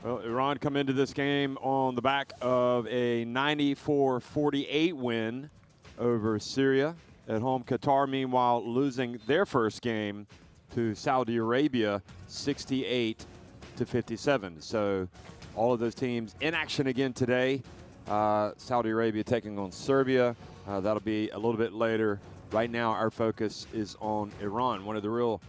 Well, Iran come into this game on the back of a 94-48 win over Syria. At home, Qatar, meanwhile, losing their first game to Saudi Arabia 68-57. So all of those teams in action again today. Saudi Arabia taking on Serbia. That'll be a little bit later. Right now, our focus is on Iran, one of the real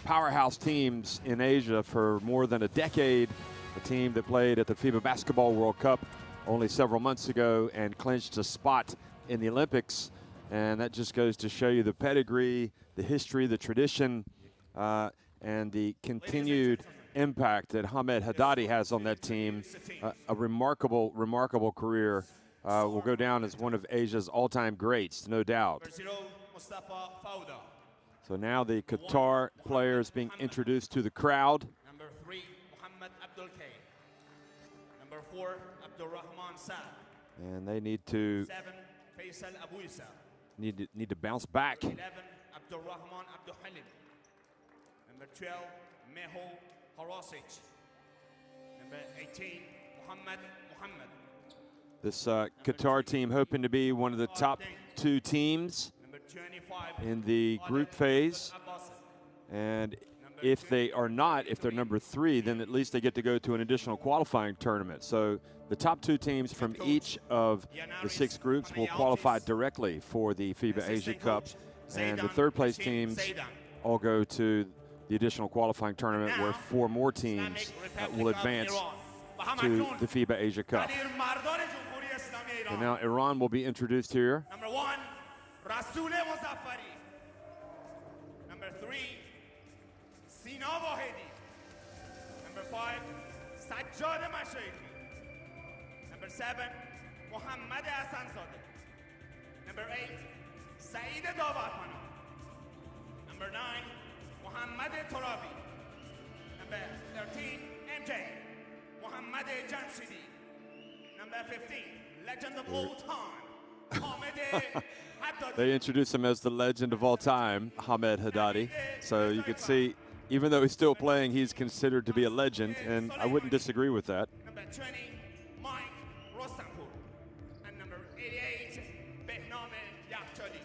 powerhouse teams in Asia for more than a decade. A team that played at the FIBA Basketball World Cup only several months ago and clinched a spot in the Olympics. And that just goes to show you the pedigree, the history, the tradition, and the continued impact that Ahmed Haddadi has on that team. A remarkable, remarkable career. Will go down as one of Asia's all-time greats, no doubt. So now the Qatar players being introduced to the crowd. Number 3, Muhammad Abdul K. Number 4, Abdurrahman Saad. And they need to 7, Faisal Abu Isa. need to bounce back. 11, Abdurrahman Abdul Halim. Number 12, Meho Harasic. Number 18, Muhammad Muhammad. This Qatar team hoping to be one of the top 2 teams in the group phase. And if they are not, if they're number 3, then at least they get to go to an additional qualifying tournament. So the top 2 teams from each of the 6 groups will qualify directly for the FIBA Asia Cup. And the 3rd place teams all go to the additional qualifying tournament where 4 more teams will advance to the FIBA Asia Cup. And now Iran will be introduced here. Number 1, Rasool Mozaffari. Number 3, Sina Wahedi. Number 5, Sajjad Mashayikhi. Number 7, Muhammad Hassanzadeh. Number 8, Saeed Dawadpana. Number 9, Muhammad Torabi. Number 13, MJ, Muhammad Jamshidi. Number 15, legend of all time, Ahmed Haddadi. They introduce him as the legend of all time, Ahmed Haddadi. So you can see, even though he's still playing, he's considered to be a legend, and I wouldn't disagree with that. Number 20, Mike Rostanpour. And number 88, Behname Yakhchali.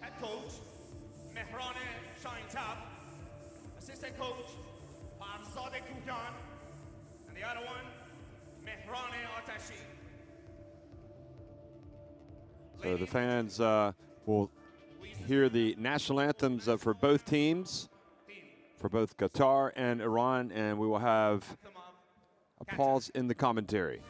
Head coach, Mehrane Shahintab. Assistant coach, Farzad Kukan. And the other one, Mehrane Atashi. So the fans will hear the national anthems for both teams, for both Qatar and Iran, and we will have a pause in the commentary.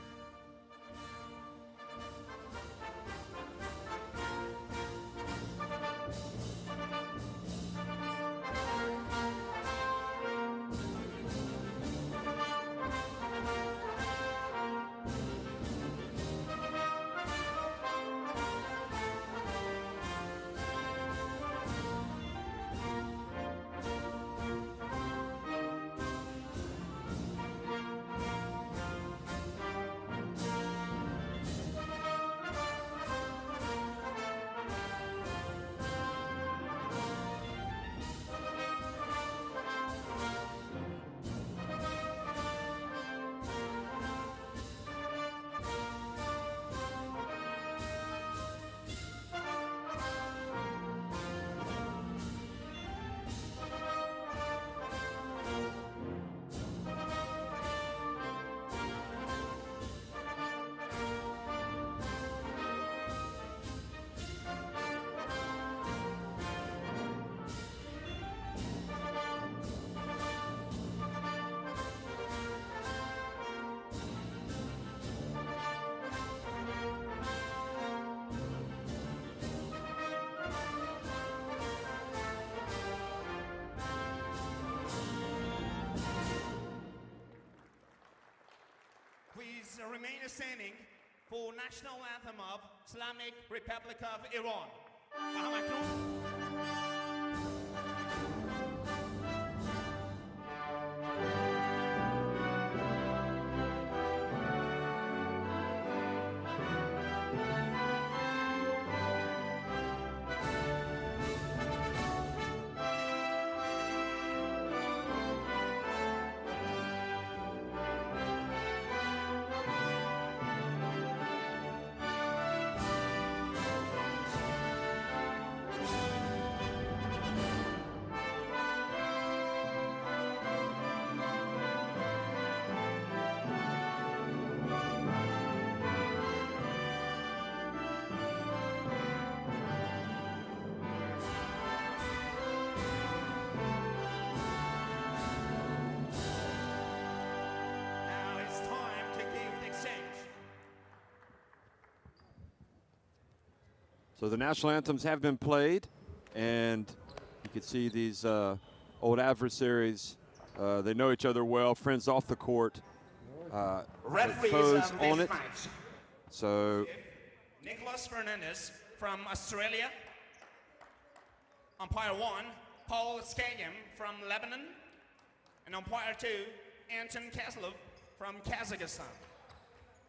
Please remain standing for national anthem of Islamic Republic of Iran. So the national anthems have been played, and you can see these old adversaries. They know each other well, friends off the court, foes on it. So Nicholas Fernandez from Australia. Umpire 1, Paul Skagam from Lebanon. And umpire 2, Anton Kaslov from Kazakhstan.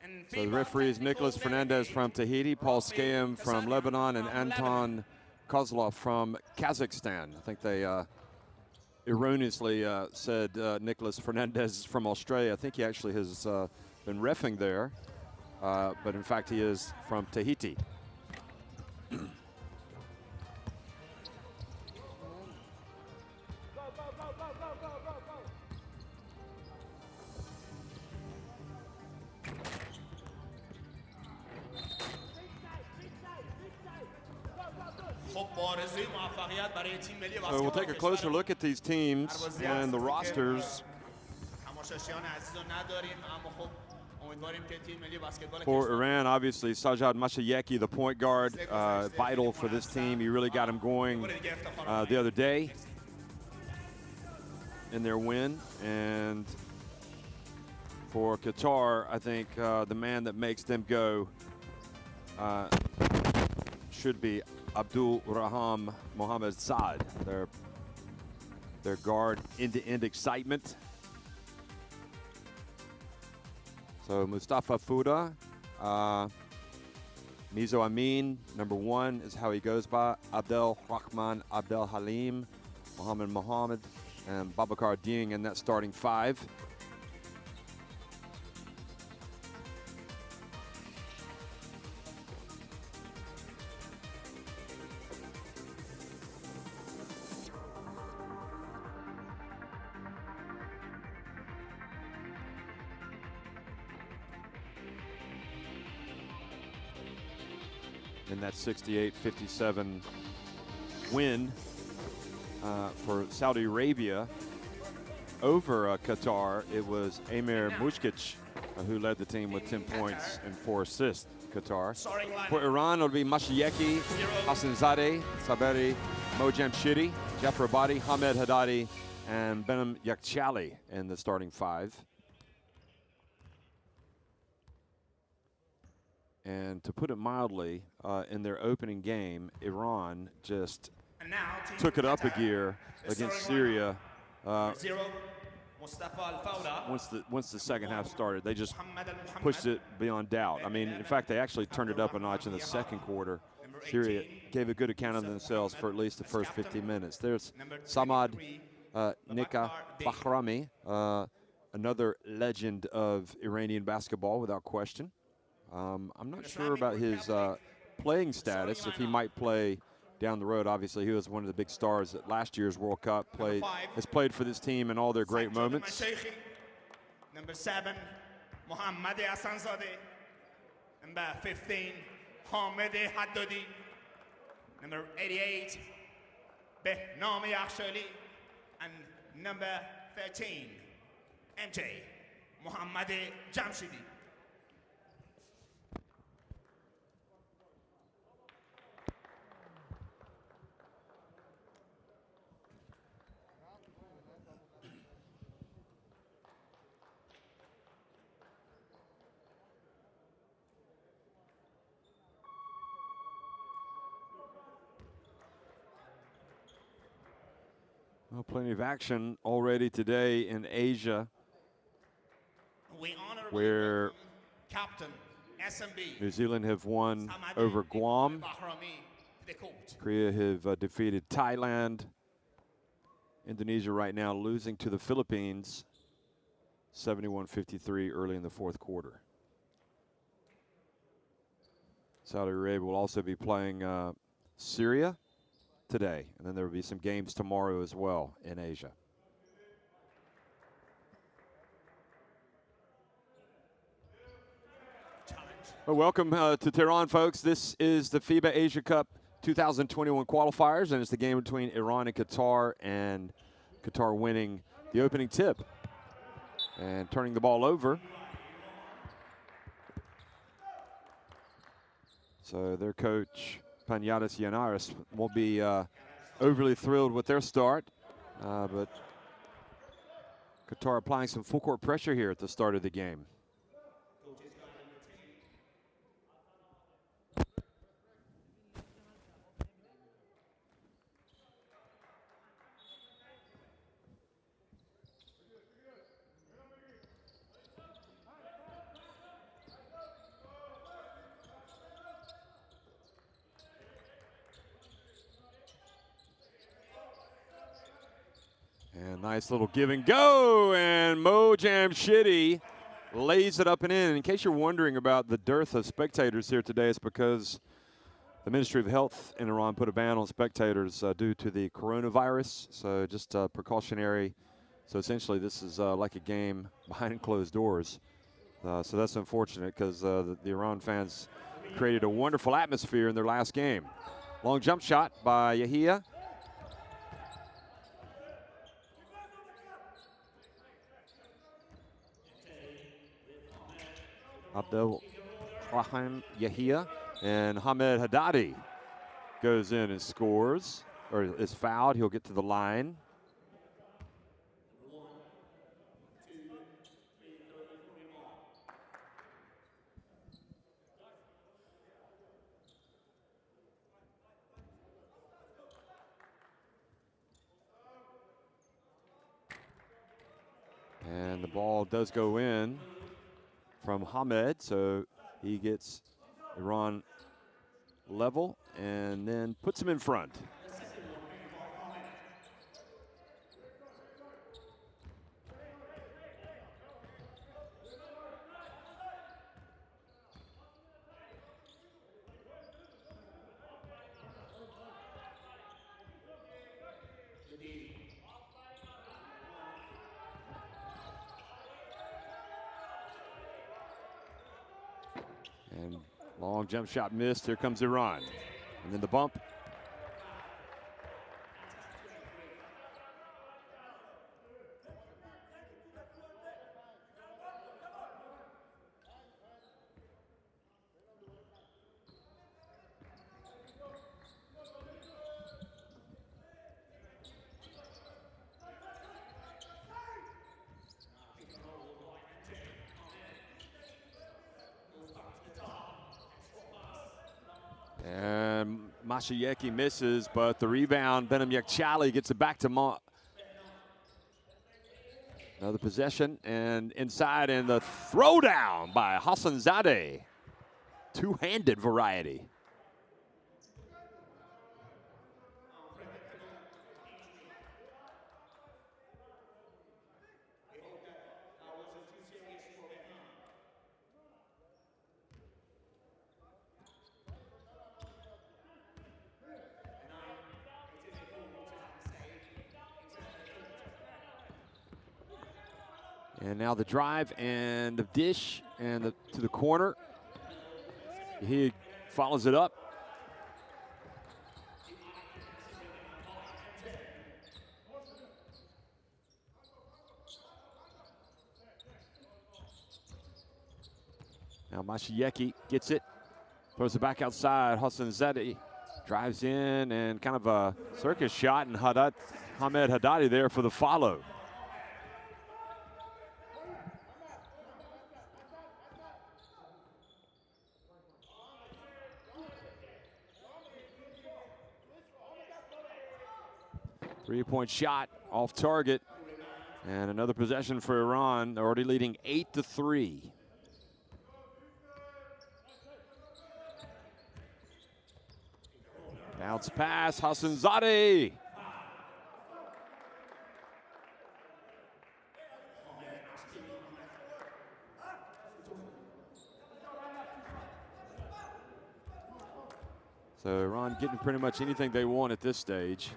And the referee is Nicholas Fernandez from Tahiti, Paul Skagam from Lebanon, and Anton Kozlov from Kazakhstan. I think they erroneously said Nicholas Fernandez from Australia. I think he actually has been reffing there, but in fact he is from Tahiti. So we'll take a closer look at these teams and the rosters. For Iran, obviously, Sajad Mashayeki, the point guard, vital for this team. He really got him going the other day in their win. And for Qatar, I think the man that makes them go should be Abdul Raham Mohammed Saad, their guard, end-to-end excitement. So Mustafa Fouda, Mizo Amin, number 1 is how he goes by, Abdel Rahman, Abdel Halim, Mohammed, and Babakar Dieng in that starting 5. In that 68-57 win for Saudi Arabia over Qatar, it was Amir Mushkic who led the team with 10 points and 4 assists, Qatar. For Iran, it'll be Mashayeki, Hassanzadeh, Saberi, Mojamshidi, Jafar Abadi, Hamed Haddadi, and Benem Yakchali in the starting 5. And to put it mildly, in their opening game, Iran just took it up a gear against Syria. Once the second half started, they just pushed it beyond doubt. I mean, in fact, they actually turned it up a notch in the second quarter. Syria gave a good account of themselves for at least the first 15 minutes. There's Samad Nika Bahrami, another legend of Iranian basketball without question. I'm not sure about his playing status, if he might play down the road. Obviously, he was one of the big stars at last year's World Cup, has played for this team in all their great moments. Number 7, Mohammad Hassanzadeh. Number 15, Hamed Haddadi. Number 88, Behnam Yakhshali. And number 13, MJ, Mohammad Jamshidi. Well, plenty of action already today in Asia, where Captain SMB New Zealand have won over Guam. Korea have defeated Thailand. Indonesia right now losing to the Philippines 71-53 early in the 4th quarter. Saudi Arabia will also be playing Syria today, and then there will be some games tomorrow as well in Asia. Well, welcome to Tehran, folks. This is the FIBA Asia Cup 2021 qualifiers, and it's the game between Iran and Qatar winning the opening tip and turning the ball over. So their coach Panayatis Yanaris won't be overly thrilled with their start, but Qatar applying some full court pressure here at the start of the game. And nice little give and go, and Mo Jamshidi lays it up and in. In case you're wondering about the dearth of spectators here today, it's because the Ministry of Health in Iran put a ban on spectators due to the coronavirus, so just precautionary. So essentially this is like a game behind closed doors. So that's unfortunate because the Iran fans created a wonderful atmosphere in their last game. Long jump shot by Yahia. Abdel Rahim Yahia, and Hamed Haddadi goes in and scores, or is fouled. He'll get to the line. And the ball does go in from Hamed, so he gets Iran level and then puts him in front. And long jump shot missed. Here comes Iran. And then the bump. And Mashayeki misses, but the rebound, Benem Yakchali gets it back to another possession, and inside, and the throwdown by Hassanzadeh. Two-handed variety. And now the drive and the dish and to the corner. He follows it up. Now Mashieki gets it, throws it back outside. Hassanzadeh drives in and kind of a circus shot, and Hamed Haddadi there for the follow. Three-point shot off target, and another possession for Iran. They're already leading 8-3. Bounce pass, Hassanzadeh. So Iran getting pretty much anything they want at this stage.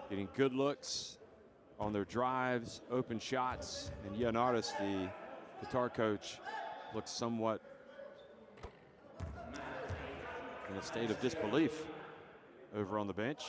Getting good looks on their drives, open shots, and Yanaris, the Qatar coach, looks somewhat in a state of disbelief over on the bench.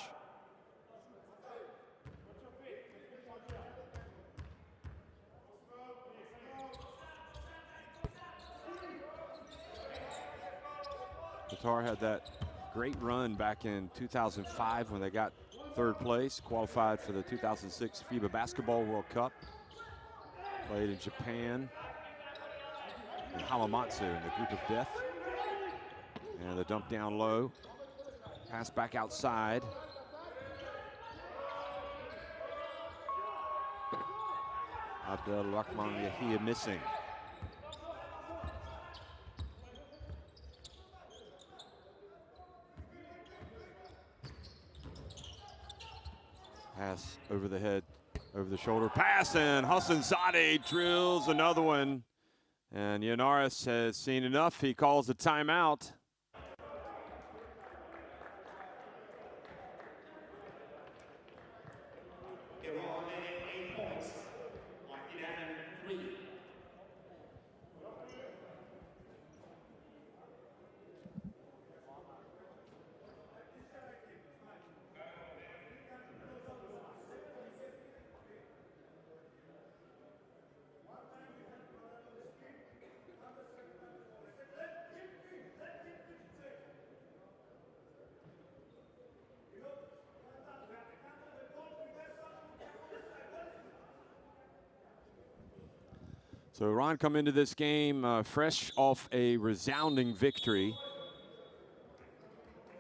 Qatar had that great run back in 2005 when they got third place, qualified for the 2006 FIBA Basketball World Cup. Played in Japan, in Hamamatsu in the group of death. And the dump down low, pass back outside. Abdel Rahman Yahia missing. Pass over the head, over the shoulder pass, and Hassan Zadeh drills another one. And Yanaris has seen enough. He calls a timeout. So Iran come into this game fresh off a resounding victory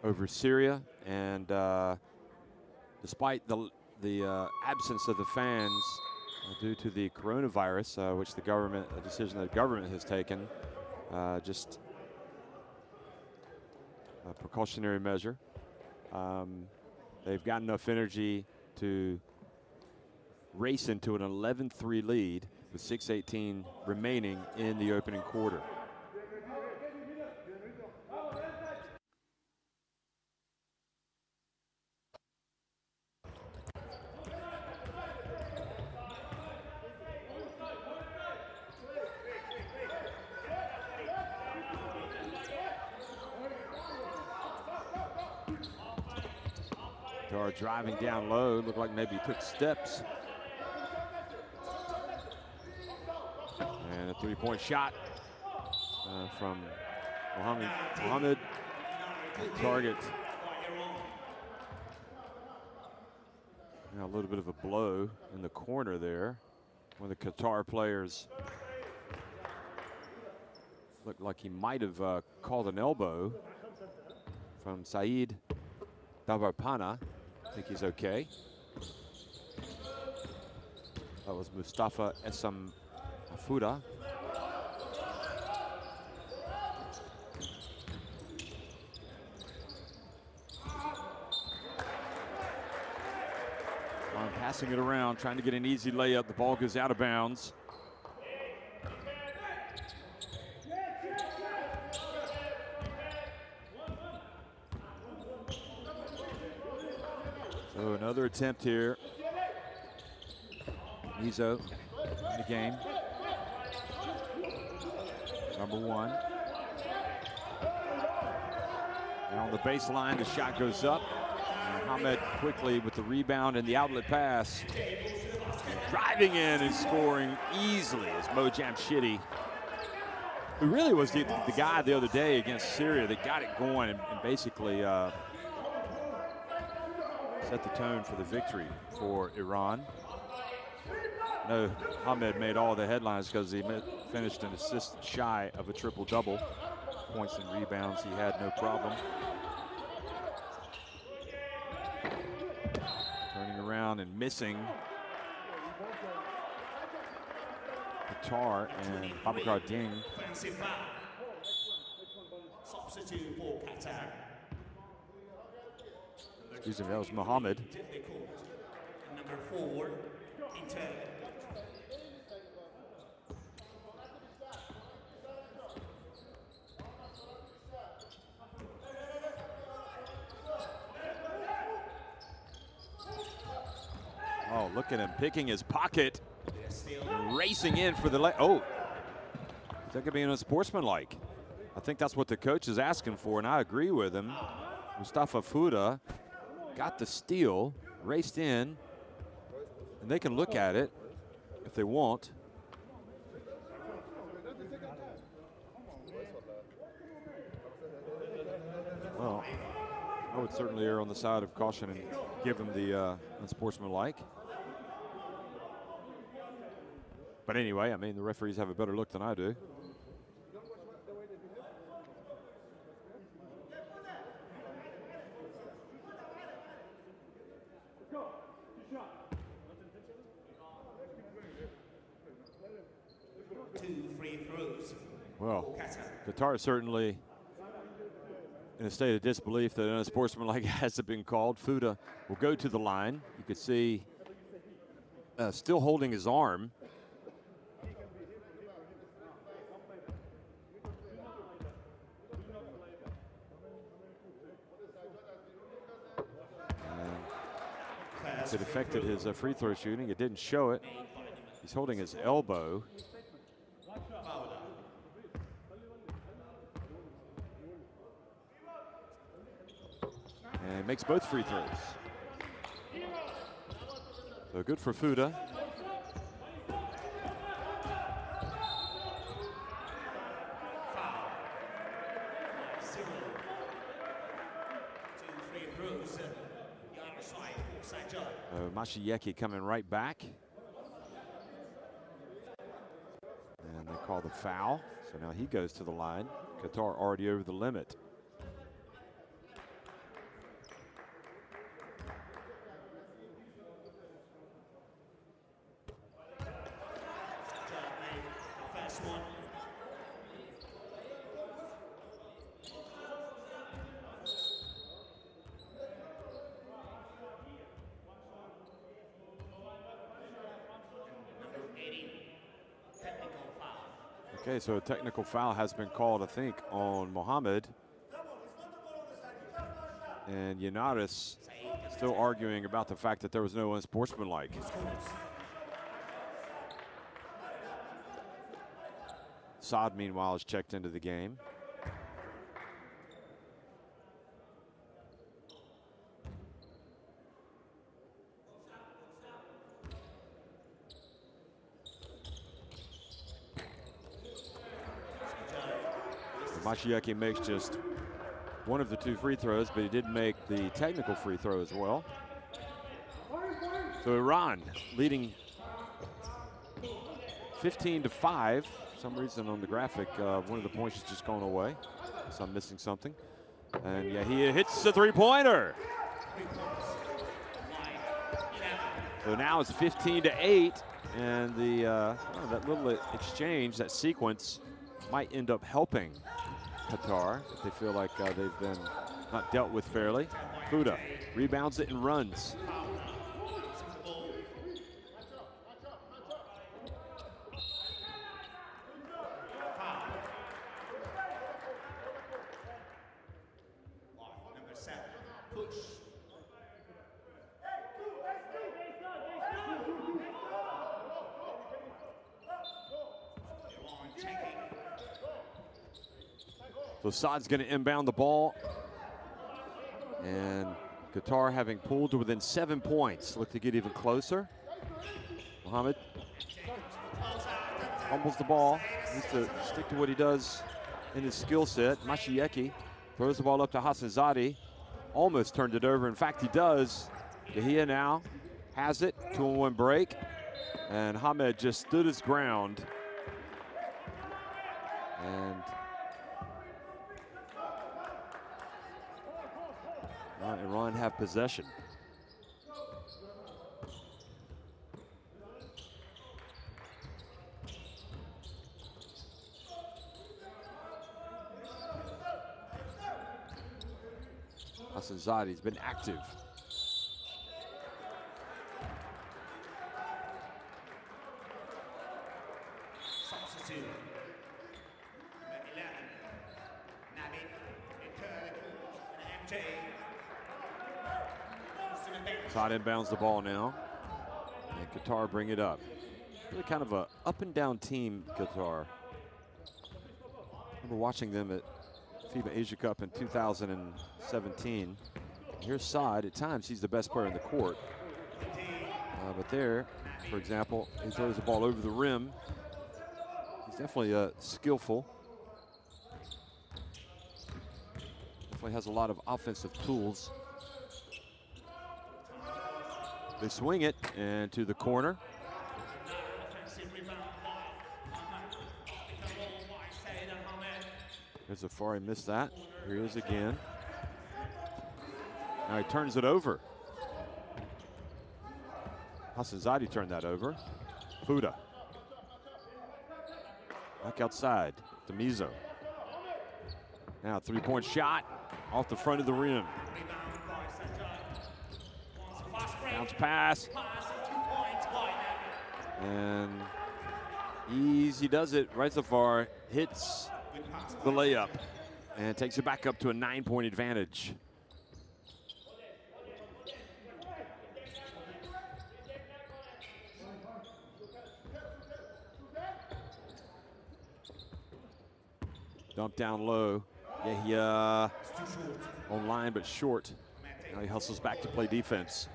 over Syria, and despite the absence of the fans due to the coronavirus, which the government, a decision that the government has taken, just a precautionary measure. They've got enough energy to race into an 11-3 lead with 6:18 remaining in the opening quarter. Qatar driving down low, looked like maybe he took steps. And a three-point shot from Mohammed. Target. Now a little bit of a blow in the corner there. One of the Qatar players looked like he might have called an elbow from Saeed Davarpana. I think he's okay. That was Mustafa Essam Afuda. Passing it around, trying to get an easy layup. The ball goes out of bounds. So another attempt here. Mizo in the game. Number one. And on the baseline, the shot goes up. And Hamed quickly with the rebound and the outlet pass. Driving in and scoring easily is Mo Jamshidi, who really was the guy the other day against Syria that got it going and basically set the tone for the victory for Iran. No, Hamed made all the headlines because he finished an assist shy of a triple-double. Points and rebounds, he had no problem. Turning around and missing. Qatar and Babakar Ding. Substitute for Qatar. Excuse me, that was Mohammed. Number 4, Inter. Oh, look at him picking his pocket, racing in for the oh, is that gonna be unsportsmanlike? I think that's what the coach is asking for, and I agree with him. Mustafa Fuda got the steal, raced in, and they can look at it if they want. Well, I would certainly err on the side of caution and give him the unsportsmanlike. But anyway, I mean, the referees have a better look than I do. Well, Qatar is certainly in a state of disbelief that an unsportsmanlike hasn't been called. Fuda will go to the line. You could see still holding his arm. And if it affected his free throw shooting, it didn't show it. He's holding his elbow. And makes both free throws. So good for Fuda. Mashieki coming right back. And they call the foul. So now he goes to the line. Qatar already over the limit. Okay, so a technical foul has been called, I think, on Mohammed. And Yanaris still arguing about the fact that there was no unsportsmanlike. Saad, meanwhile, has checked into the game. Mashieki makes just one of the two free throws, but he did make the technical free throw as well. So Iran leading 15-5. For some reason on the graphic, one of the points has just gone away. So I'm missing something. And yeah, he hits the three-pointer. So now it's 15-8, and the that little exchange, that sequence, might end up helping Qatar if they feel like they've been not dealt with fairly. Fuda rebounds it and runs. So Saad's going to inbound the ball. And Qatar, having pulled to within 7 points, look to get even closer. Mohammed fumbles the ball. Needs to stick to what he does in his skill set. Mashieki throws the ball up to Hassanzadeh. Almost turned it over. In fact, he does. Yahia now has it. 2-on-1 break. And Hamed just stood his ground. And Iran have possession. Hassanzadeh's been active. Saad inbounds the ball now. And Qatar bring it up. Really kind of a up and down team, Qatar. I remember watching them at FIBA Asia Cup in 2017. Here's Saad. At times, he's the best player in the court. But there, for example, he throws the ball over the rim. He's definitely skillful. Definitely has a lot of offensive tools. They swing it and to the corner. There's Zafari, missed that. Here he is again. Now he turns it over. Hassanzadi turned that over. Fuda. Back outside to Mizo. Now 3-point shot off the front of the rim. Bounce pass. And easy does it. Right so far. Hits the layup and takes it back up to a 9-point advantage. Dump down low. Yeah, he on line but short. Now he hustles back to play defense.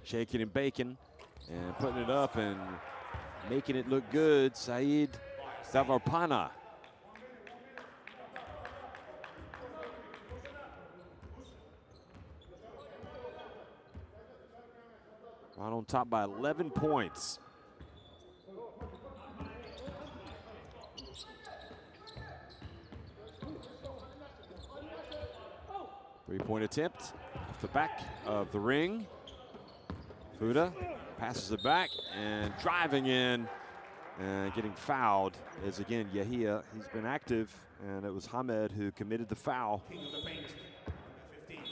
Shaking and baking and putting it up and making it look good. Saeed Davarpana. Right on top by 11 points. Three-point attempt off the back of the ring. Fuda passes it back and driving in and getting fouled is again Yahia. He's been active, and it was Hamed who committed the foul. King of the paint, 15.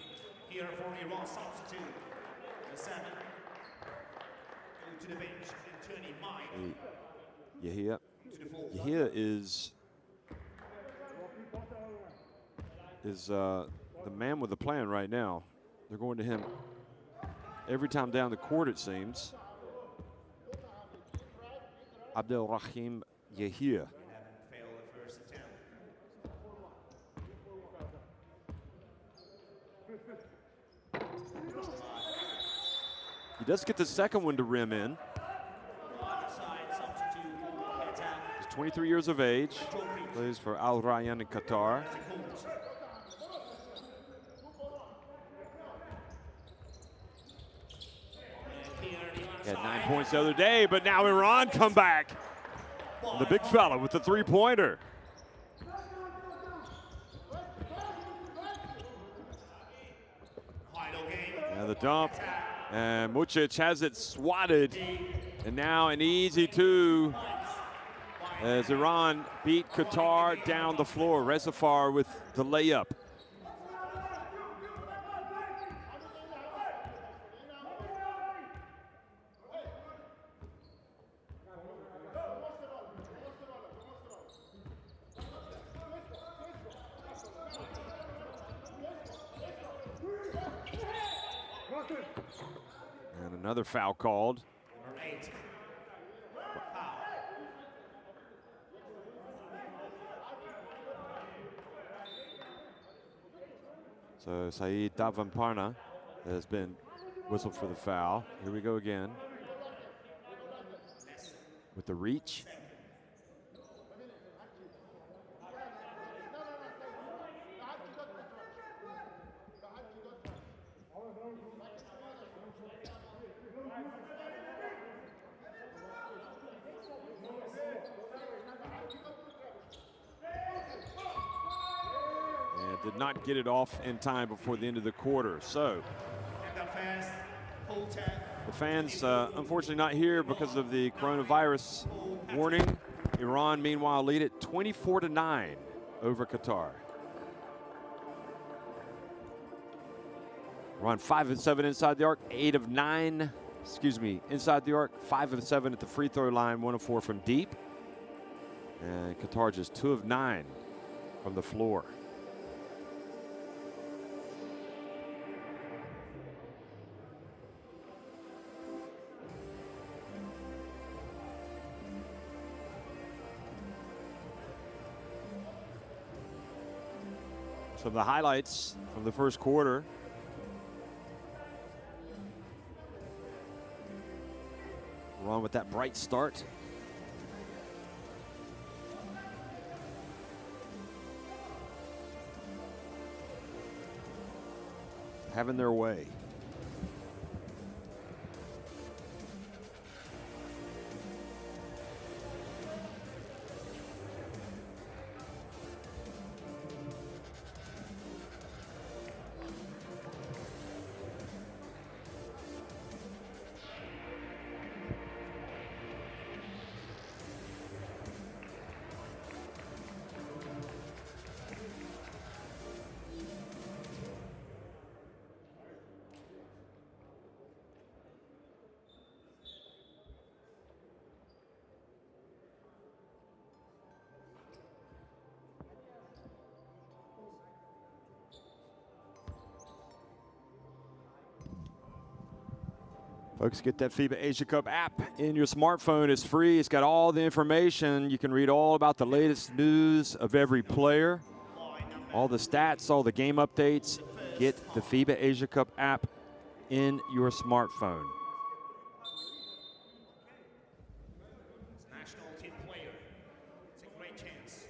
Here for Iran substitute, the 7. To the bench, Anthony Mike. Yahia is the man with the plan right now. They're going to him every time down the court, it seems. Abdel Rahim Yahia. He does get the second one to rim in. He's 23 years of age, plays for Iran and Qatar. He had 9 points the other day, but now Iran come back. The big fella with the three-pointer. And the dump. And Mucic has it swatted. And now an easy two as Iran beat Qatar down the floor. Rezafar with the layup. And another foul called. Number 8. So Saeed Davanparna has been whistled for the foul. Here we go again with the reach. Did not get it off in time before the end of the quarter. So the fans unfortunately not here because of the coronavirus warning. Iran meanwhile lead it 24-9 over Qatar. Iran 5 of 7 inside the arc, 8 of 9, inside the arc, 5 of 7 at the free throw line, 1 of 4 from deep. And Qatar just 2 of 9 from the floor. Some of the highlights from the first quarter. Iran with that bright start. Having their way. Folks, get that FIBA Asia Cup app in your smartphone. It's free. It's got all the information. You can read all about the latest news of every player, all the stats, all the game updates. Get the FIBA Asia Cup app in your smartphone. National team player. It's a great chance.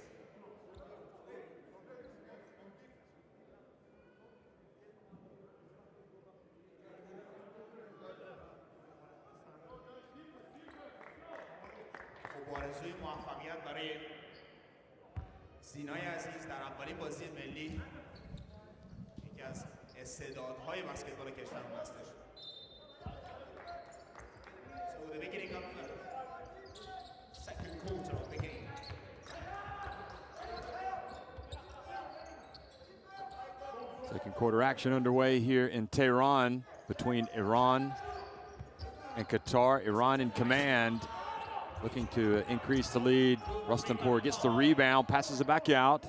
آرزوی موفقیت برای سینای عزیز در اولین بازی ملی یکی از استعدادهای بسکتبال کشورمون هستش. So the beginning of the second quarter of the game. Second quarter action underway here in Tehran between Iran and Qatar. Iran in command, looking to increase the lead. Rustenpour gets the rebound, passes it back out.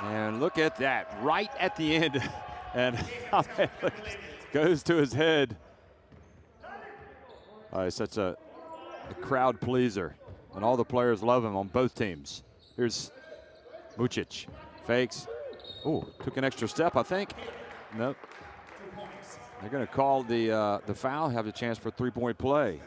And look at that, right at the end. And goes to his head. He's such a crowd pleaser. And all the players love him on both teams. Here's Mucic, fakes. Oh, took an extra step, I think. Nope. They're going to call the foul, have a chance for three-point play.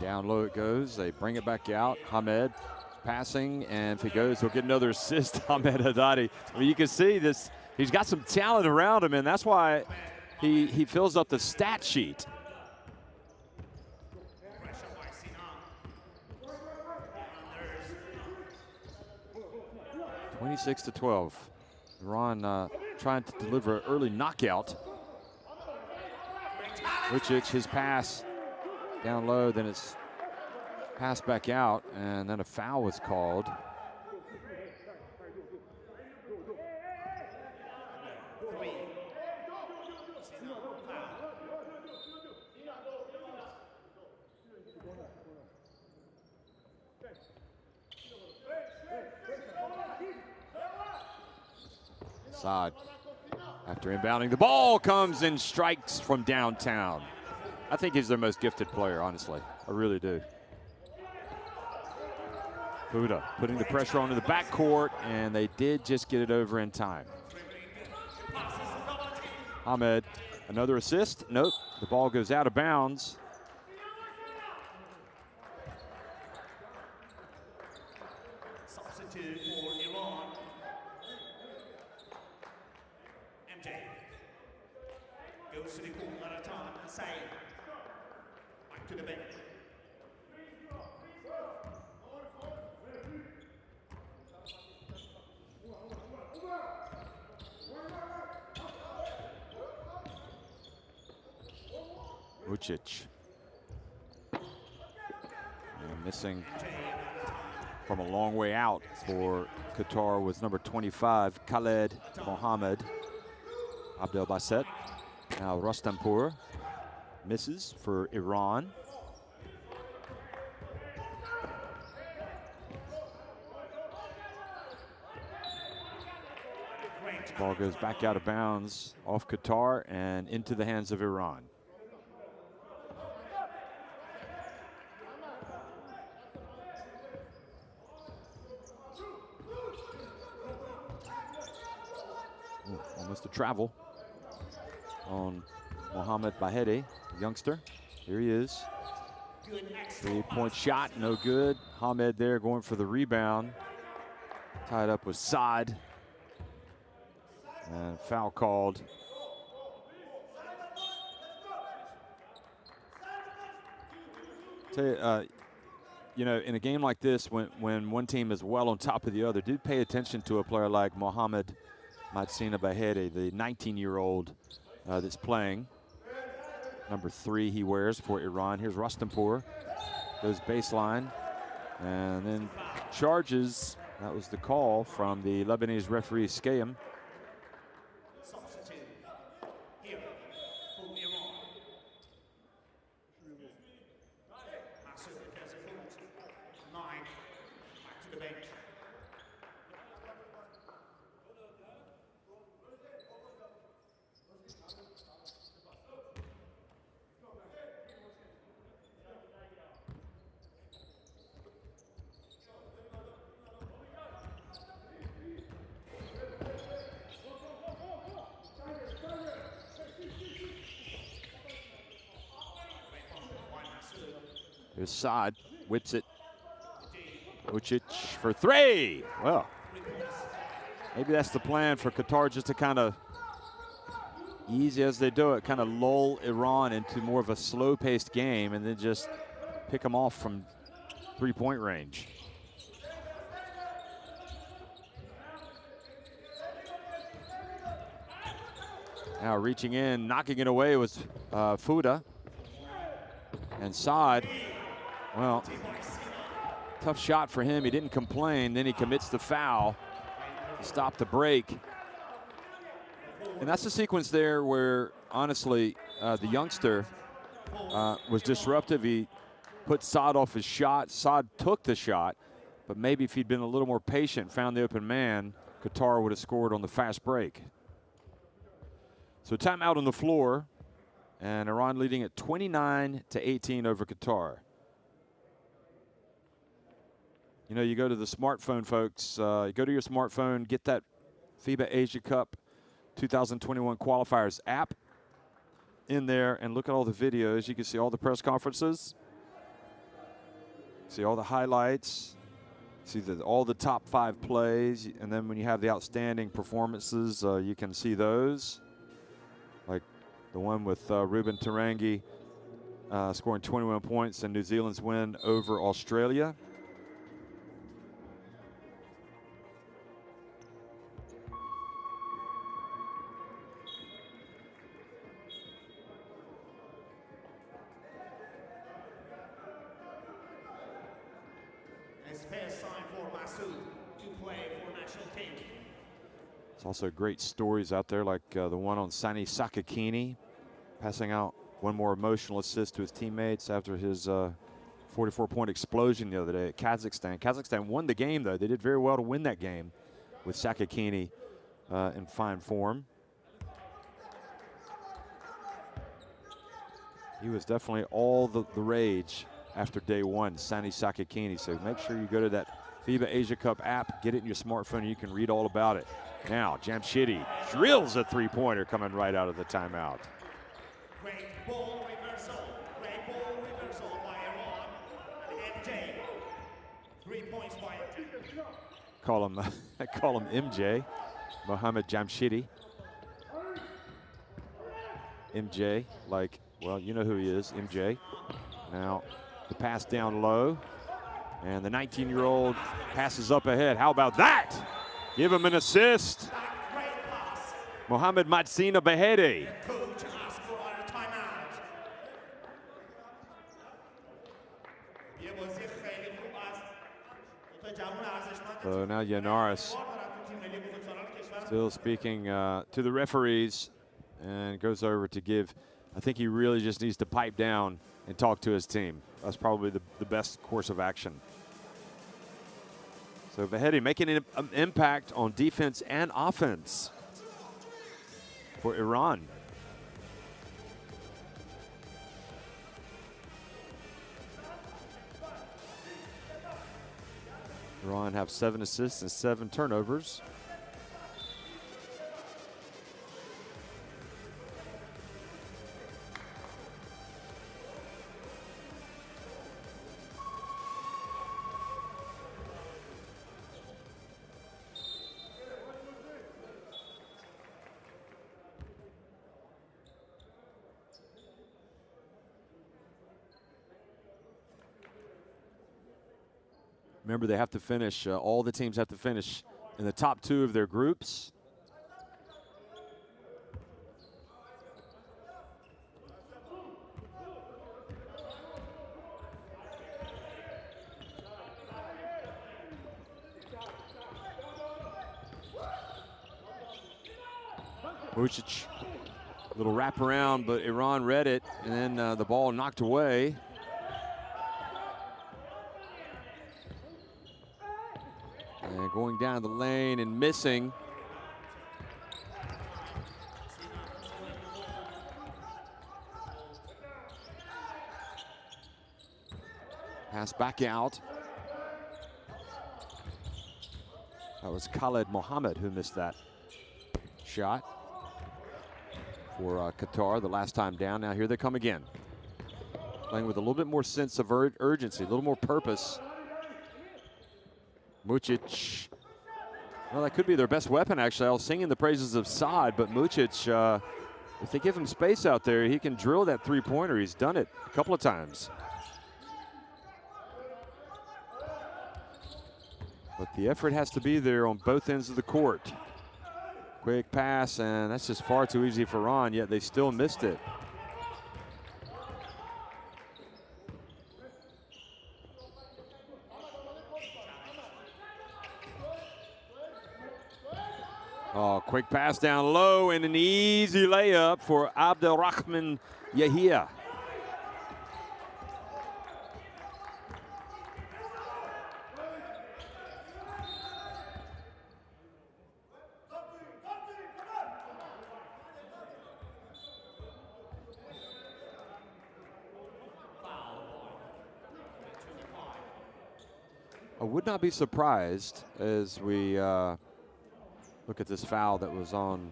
Down low it goes. They bring it back out. Hamed passing, and if he goes, he'll get another assist. Hamed Haddadi. I mean, you can see this. He's got some talent around him, and that's why he fills up the stat sheet. 26-12. Iran trying to deliver an early knockout. Mucic, his pass down low, then it's passed back out, and then a foul was called. Saad, after inbounding, the ball comes and strikes from downtown. I think he's their most gifted player, honestly. I really do. Fuda putting the pressure onto the backcourt, and they did just get it over in time. Hamed, another assist. Nope, the ball goes out of bounds. Substitute for Iran. MJ goes to the corner at a time and say, back to the bench. Vucic. And missing from a long way out for Qatar was number 25, Khaled Mohammed. Abdel Basset. Now Rostanpour misses for Iran. This ball goes back out of bounds off Qatar and into the hands of Iran. Ooh, almost a travel on Mohamed Bahedi, youngster. Here he is. 3-point shot, no good. Hamed there going for the rebound. Tied up with Saad. And foul called. You know, in a game like this, when one team is well on top of the other, do pay attention to a player like Mohamed Matsina Bahedi, the 19-year-old that's playing. Number 3 he wears for Iran. Here's Rostanpour, goes baseline, and then charges. That was the call from the Lebanese referee, Skayem. Substitute here for Iran. Masoud has a foot. 9, back to the bench. Here's Saad, whips it. Vucic for 3. Well, maybe that's the plan for Qatar, just to kind of, easy as they do it, kind of lull Iran into more of a slow-paced game and then just pick them off from 3-point range. Now reaching in, knocking it away was Fouda. And Saad, well, tough shot for him. He didn't complain. Then he commits the foul to stop the break. And that's the sequence there where, honestly, the youngster was disruptive. He put Saad off his shot. Saad took the shot, but maybe if he'd been a little more patient, found the open man, Qatar would have scored on the fast break. So timeout on the floor, and Iran leading at 29-18 over Qatar. You know, you go to the smartphone, folks. You go to your smartphone, get that FIBA Asia Cup 2021 Qualifiers app in there, and look at all the videos. You can see all the press conferences, see all the highlights, see all the top 5 plays, and then when you have the outstanding performances, you can see those. Like the one with Ruben Tarangi scoring 21 points in New Zealand's win over Australia. It's first sign for Masoud to play for national team. There's also great stories out there, like the one on Sani Sakakini, passing out one more emotional assist to his teammates after his 44-point explosion the other day at Kazakhstan. Kazakhstan won the game, though. They did very well to win that game with Sakakini in fine form. He was definitely all the rage after day one, Sani Sakakini. So make sure you go to that FIBA Asia Cup app, get it in your smartphone, and you can read all about it. Now, Jamshidi drills a three-pointer coming right out of the timeout. Great ball reversal. Great ball reversal by Iran. And MJ. 3 points by MJ. Call him MJ, Mohamed Jamshidi. MJ, like, well, you know who he is, MJ. Now, the pass down low. And the 19-year-old passes up ahead. How about that? Give him an assist. Mohamed Matsina Bahedi. Coach asked for a timeout. So now Yanaris still speaking to the referees and goes over to give. I think he really just needs to pipe down and talk to his team. That's probably the best course of action. So Vahedi making an impact on defense and offense for Iran. Iran have 7 assists and 7 turnovers. Remember, they have to finish, all the teams have to finish in the top 2 of their groups. Vucic, little wrap around, but Iran read it, and then the ball knocked away. And going down the lane and missing. Pass back out. That was Khaled Mohammed who missed that shot for Qatar the last time down. Now here they come again. Playing with a little bit more sense of urgency, a little more purpose. Mucic, well, that could be their best weapon, actually. I was singing the praises of Saad, but Mucic, if they give him space out there, he can drill that three-pointer. He's done it a couple of times. But the effort has to be there on both ends of the court. Quick pass, and that's just far too easy for Iran, yet they still missed it. Oh, quick pass down low and an easy layup for Abdelrahman Yahia. I would not be surprised as we look at this foul that was on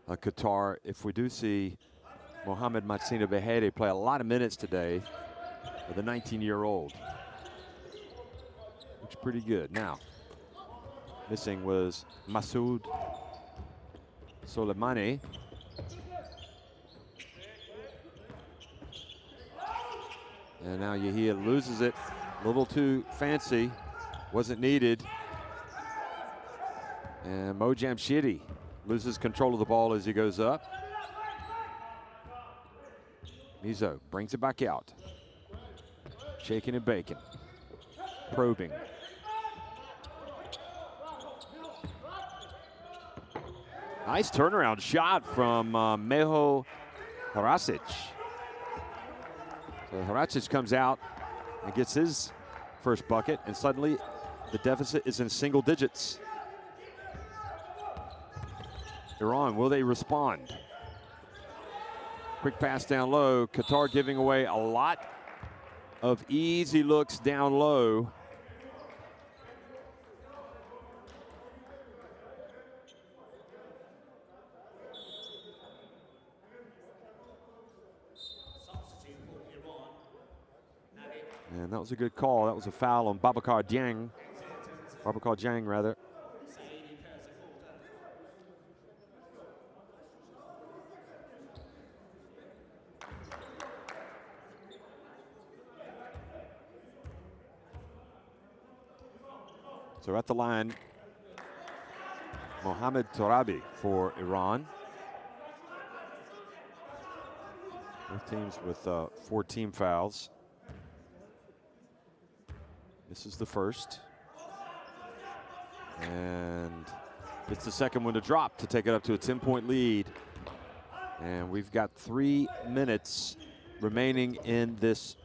Qatar. If we do see Mohamed Matsina Vahedi play a lot of minutes today, with a 19-year-old. Looks pretty good. Now, missing was Masoud Soleimani. And now Yahia loses it. A little too fancy. Wasn't needed. And Mo Jamshidi loses control of the ball as he goes up. Mizo brings it back out. Shaking and baking. Probing. Nice turnaround shot from Meho Harasic. So Harasic comes out and gets his first bucket, and suddenly the deficit is in single digits. Iran, will they respond? Quick pass down low. Qatar giving away a lot of easy looks down low. And that was a good call. That was a foul on Babacar Dieng. Babacar Dieng, rather. So at the line, Mohamed Torabi for Iran. Both teams with 4 team fouls. This is the first. And it's the second one to drop to take it up to a 10-point lead. And we've got 3 minutes remaining in this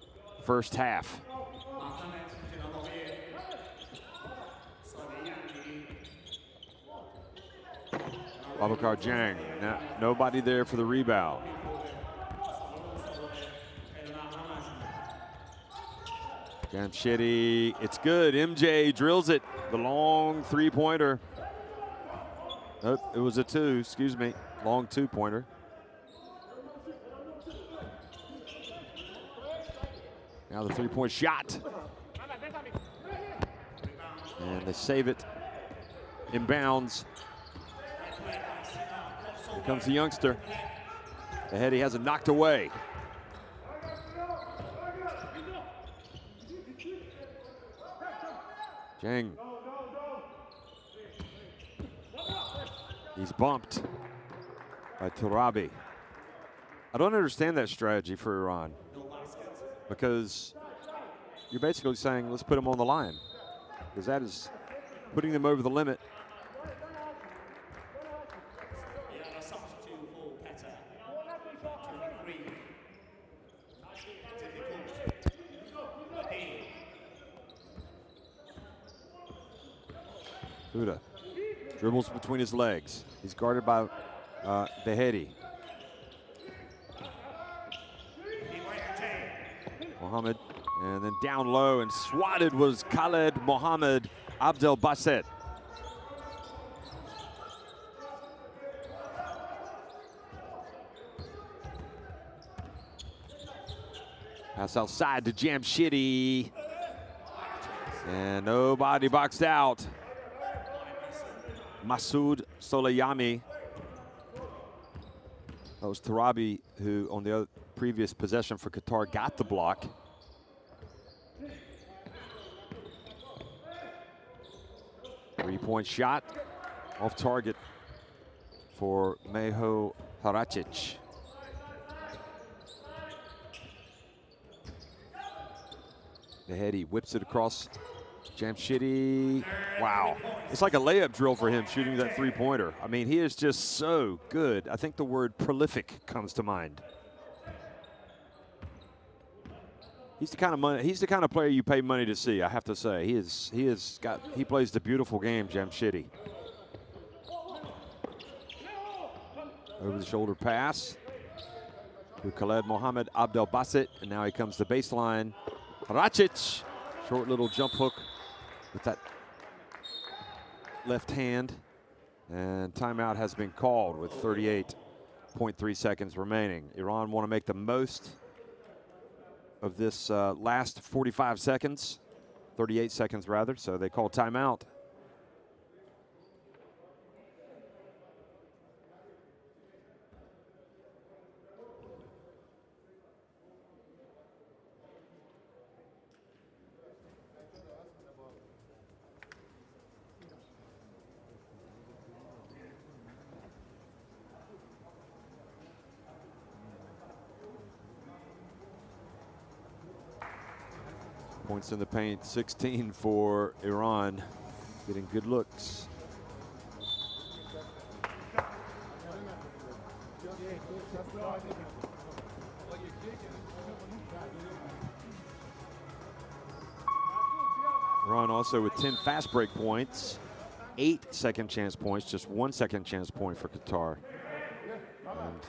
first half. Babacar Jang, nobody there for the rebound. Jamshidi, it's good. MJ drills it. The long three-pointer. Oh, it was a 2, excuse me. Long 2-pointer. Now the 3-point shot. And they save it. Inbounds. Here comes the youngster. Ahead, he has it knocked away. Jang. He's bumped by Turabi. I don't understand that strategy for Iran, because you're basically saying, let's put them on the line, because that is putting them over the limit. Huda dribbles between his legs. He's guarded by Vahedi. Mohammed, and then down low and swatted was Khaled Mohammed Abdel Basset. Pass outside to Jamshidi. And nobody boxed out. Masoud Solayami. That was Turabi, who on the previous possession for Qatar got the block. Three-point shot off target for Meho Haracic. Vahedi whips it across Jamshidi. Wow. It's like a layup drill for him shooting that three-pointer. I mean, he is just so good. I think the word prolific comes to mind. He's the kind of player you pay money to see, I have to say. He plays the beautiful game, Jamshidi. Over the shoulder pass to Khaled Mohammed Abdel Basset, and now he comes to baseline. Haracic, short little jump hook with that left hand, and timeout has been called with 38.3 seconds remaining. Iran want to make the most of this last 45 seconds, 38 seconds rather, so they call timeout. Points in the paint, 16 for Iran, getting good looks. Iran also with 10 fast break points, 8 second chance points, just 1 second chance point for Qatar. And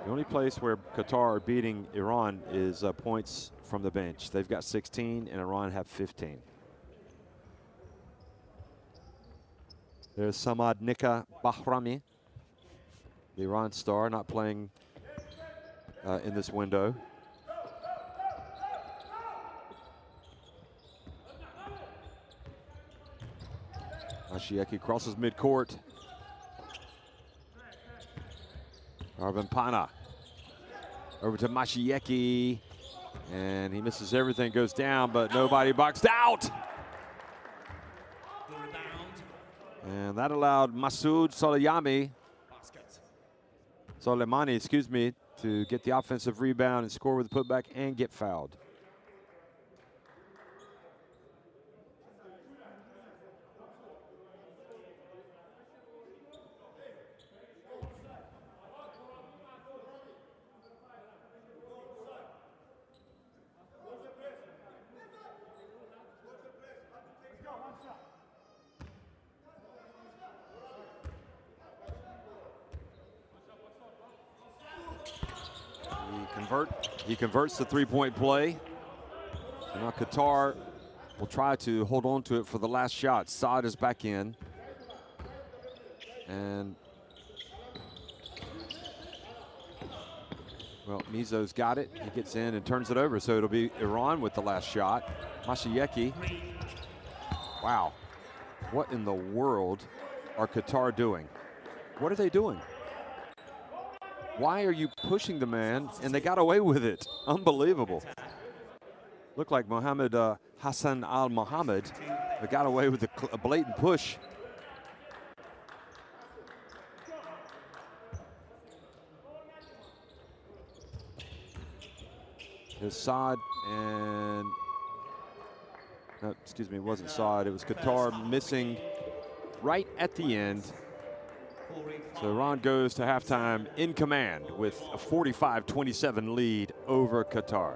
the only place where Qatar are beating Iran is points from the bench. They've got 16 and Iran have 15. There's Samad Nika Bahrami, the Iran star, not playing in this window. Mashieki crosses midcourt. Arvin Pana over to Mashieki, and he misses everything, goes down, but nobody boxed out. And that allowed Masoud Soleimani, excuse me, to get the offensive rebound and score with the putback and get fouled. He converts the three-point play. And now Qatar will try to hold on to it for the last shot. Saad is back in. And, well, Mizo's got it. He gets in and turns it over. So it'll be Iran with the last shot. Masayeki. Wow. What in the world are Qatar doing? What are they doing? Why are you pushing the man? And they got away with it. Unbelievable. Looked like Mohammed Hassan Al Mohammed got away with a blatant push. It's Saad and, no, excuse me, it wasn't Saad. It was Qatar missing right at the end. So Iran goes to halftime in command with a 45-27 lead over Qatar.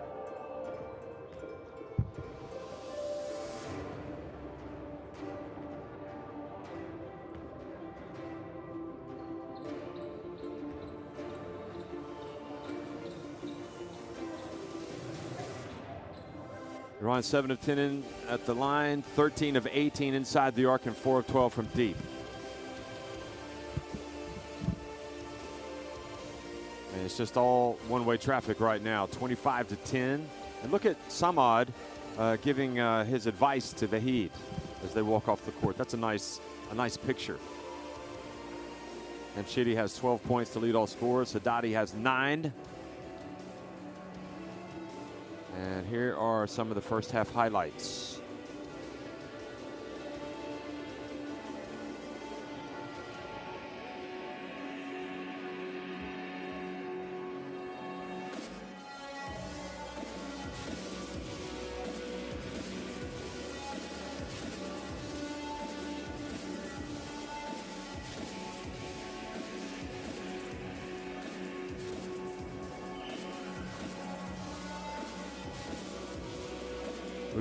Iran 7 of 10 in at the line, 13 of 18 inside the arc, and 4 of 12 from deep. And it's just all one-way traffic right now, 25-10. And look at Samad giving his advice to Vahid as they walk off the court. That's a nice picture. And Shidi has 12 points to lead all scorers. Haddadi has 9. And here are some of the first half highlights.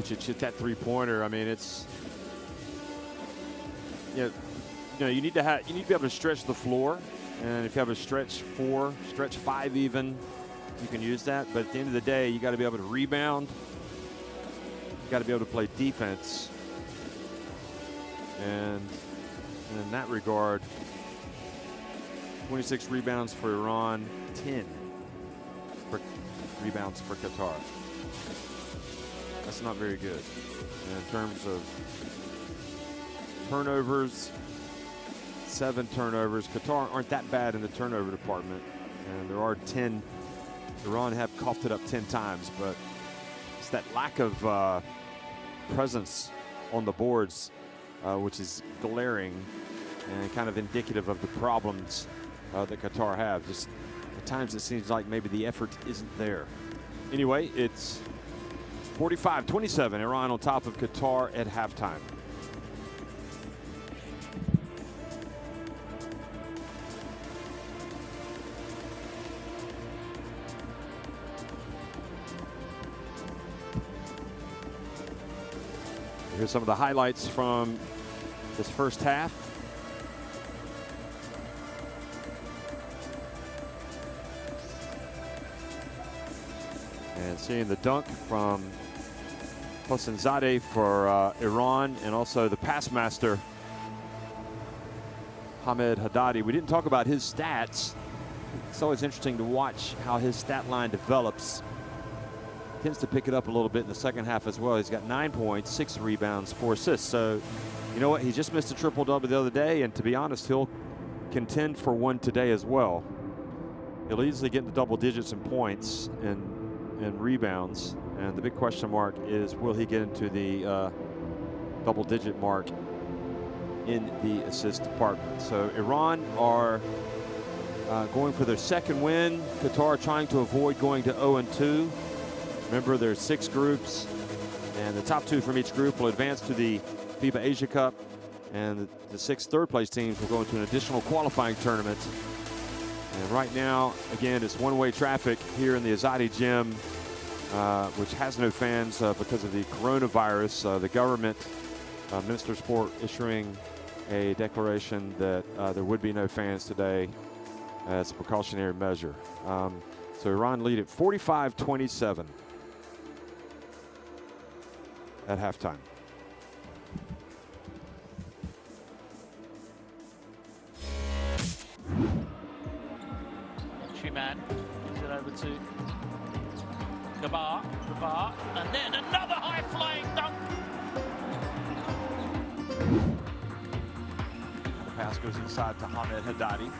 Hit that three-pointer. I mean, it's, you know, you need to be able to stretch the floor, and if you have a stretch 4, stretch 5 even, you can use that. But at the end of the day, you got to be able to rebound. You got to be able to play defense, and in that regard, 26 rebounds for Iran, 10 rebounds for Qatar. That's not very good. And in terms of turnovers, 7 turnovers. Qatar aren't that bad in the turnover department. And there are 10. Iran have coughed it up 10 times, but it's that lack of presence on the boards, which is glaring and kind of indicative of the problems that Qatar have. Just at times it seems like maybe the effort isn't there. Anyway, it's 45-27, Iran on top of Qatar at halftime. Here's some of the highlights from this first half. And seeing the dunk from Hossanzadeh for Iran, and also the pass master, Hamed Haddadi. We didn't talk about his stats. It's always interesting to watch how his stat line develops. Tends to pick it up a little bit in the second half as well. He's got 9 points, 6 rebounds, 4 assists. So, you know what? He just missed a triple-double the other day, and to be honest, he'll contend for one today as well. He'll easily get into double digits in points and rebounds. And the big question mark is, will he get into the double-digit mark in the assist department? So Iran are going for their second win. Qatar trying to avoid going to 0-2. Remember, there's 6 groups, and the top 2 from each group will advance to the FIBA Asia Cup, and the 6 third-place teams will go into an additional qualifying tournament. And right now, again, it's one-way traffic here in the Azadi Gym, which has no fans because of the coronavirus. The government, Minister of Sport, issuing a declaration that there would be no fans today as a precautionary measure. So So Iran lead at 45-27 at halftime. Man gives it over to Qatar, and then another high-flying dunk. The pass goes inside to Hamed Haddadi.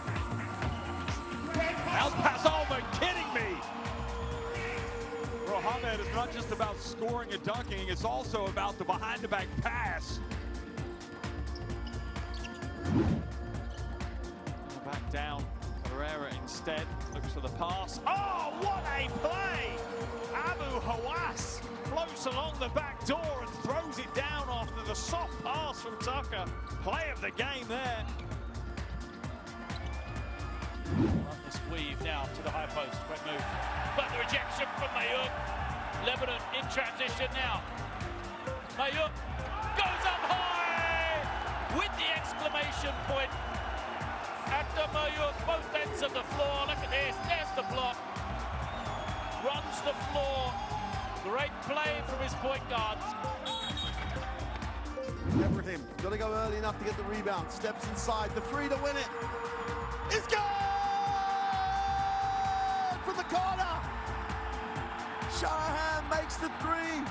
Out pass, oh my, kidding me! Well, Hamed is not just about scoring and dunking, it's also about the behind-the-back pass. Back down. Herrera instead looks for the pass. Oh, what a play! Abu Hawass floats along the back door and throws it down after the soft pass from Tucker. Play of the game there. This weave now to the high post. Quick move. But the rejection from Mayouk. Lebanon in transition now. Mayouk goes up high with the exclamation point. After Mayouk, both ends of the floor. Look at this. There's the block. Runs the floor. Great play from his point guards. Never him. Got to go early enough to get the rebound. Steps inside. The three to win it. It's good! From the corner. Shanahan makes the three.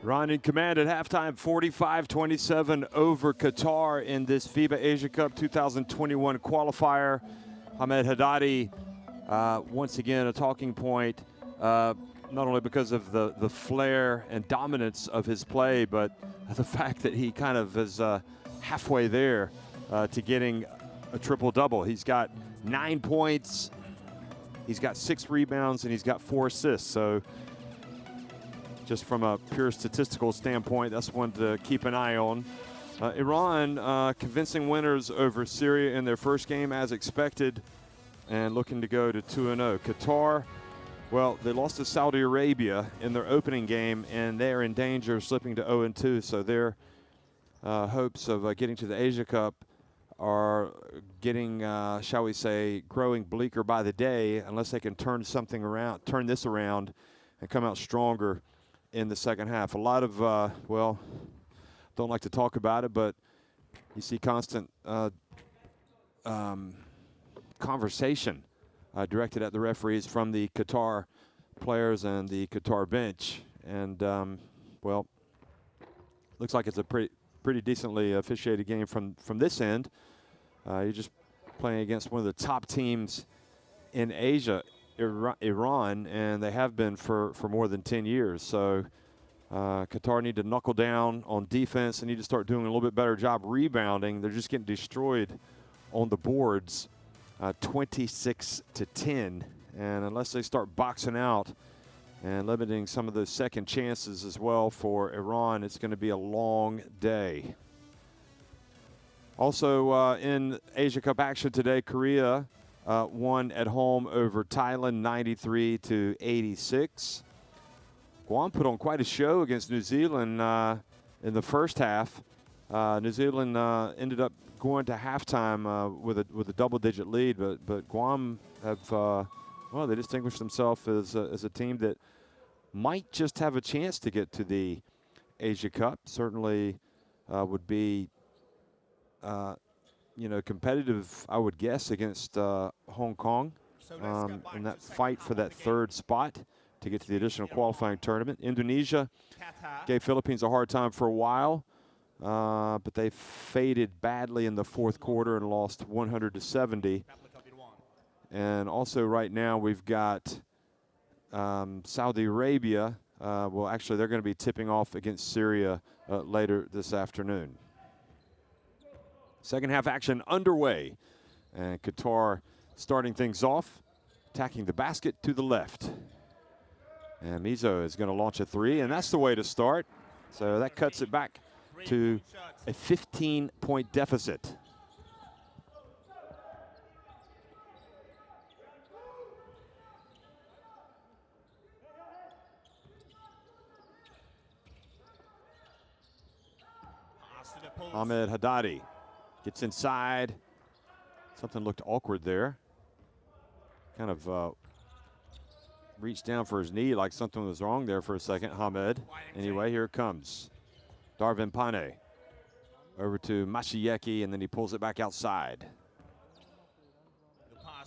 Iran in command at halftime, 45-27 over Qatar in this FIBA Asia Cup 2021 qualifier. Ahmed Haddadi, once again, a talking point, not only because of the flair and dominance of his play, but the fact that he kind of is halfway there to getting a triple-double. He's got 9 points, he's got 6 rebounds, and he's got 4 assists. So just from a pure statistical standpoint, that's one to keep an eye on. Iran convincing winners over Syria in their first game as expected, and looking to go to 2-0. Qatar, well, they lost to Saudi Arabia in their opening game, and they're in danger of slipping to 0-2. So their hopes of getting to the Asia Cup are getting, shall we say, growing bleaker by the day, unless they can turn this around, and come out stronger in the second half. A lot of, well, don't like to talk about it, but you see constant conversation directed at the referees from the Qatar players and the Qatar bench. And, well, looks like it's a pretty decently officiated game from this end. You're just playing against one of the top teams in Asia, Iran, and they have been for more than 10 years. So Qatar need to knuckle down on defense. They need to start doing a little bit better job rebounding. They're just getting destroyed on the boards, 26-10. And unless they start boxing out and limiting some of those second chances as well for Iran, it's going to be a long day. Also in Asia Cup action today, Korea won at home over Thailand 93-86. Guam put on quite a show against New Zealand in the first half. New Zealand ended up going to halftime with a double-digit lead, but Guam have well, they distinguished themselves as a team that might just have a chance to get to the Asia Cup. Certainly would be you know, competitive, I would guess, against Hong Kong in that fight for that third spot to get to the additional qualifying tournament. Indonesia gave Philippines a hard time for a while, but they faded badly in the fourth quarter and lost 100-70. And also right now we've got Saudi Arabia. Well, actually, they're going to be tipping off against Syria later this afternoon. Second half action underway, and Qatar starting things off, attacking the basket to the left. And Mizo is going to launch a 3, and that's the way to start. So that cuts it back to a 15-point deficit. Ahmed Haddadi gets inside. Something looked awkward there. Kind of reached down for his knee like something was wrong there for a second, Hamed. Anyway, here it comes. Darvin Pane over to Mashieki, and then he pulls it back outside.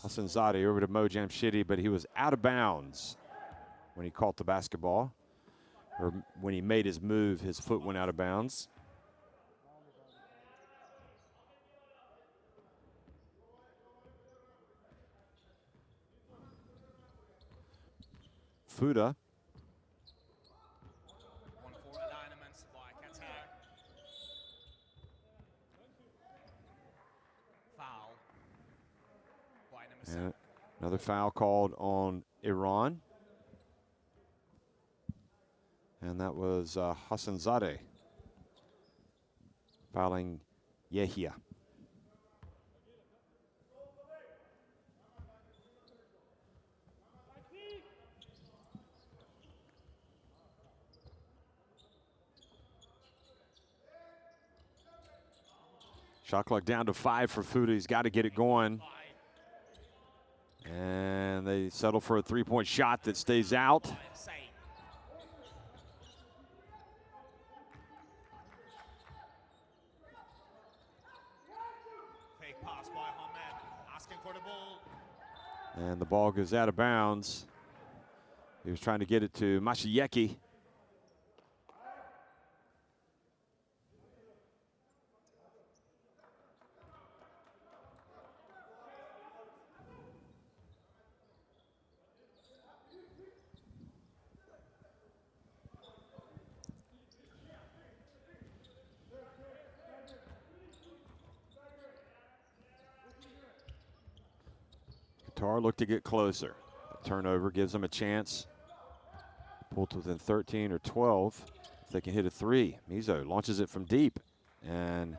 Hassan Zadeh over to Mo Jamshidi, but he was out of bounds when he caught the basketball. Or when he made his move, his foot went out of bounds. Fuda. And another foul called on Iran. And that was Hassan Zadeh fouling Yehia. Shot clock down to 5 for Fuda. He's got to get it going. And they settle for a three-point shot that stays out. Fake pass by Hamed, asking for the ball. And the ball goes out of bounds. He was trying to get it to Mashieki. look to get closer. A turnover gives them a chance. Pull to within 13 or 12. If they can hit a three. Mizo launches it from deep. And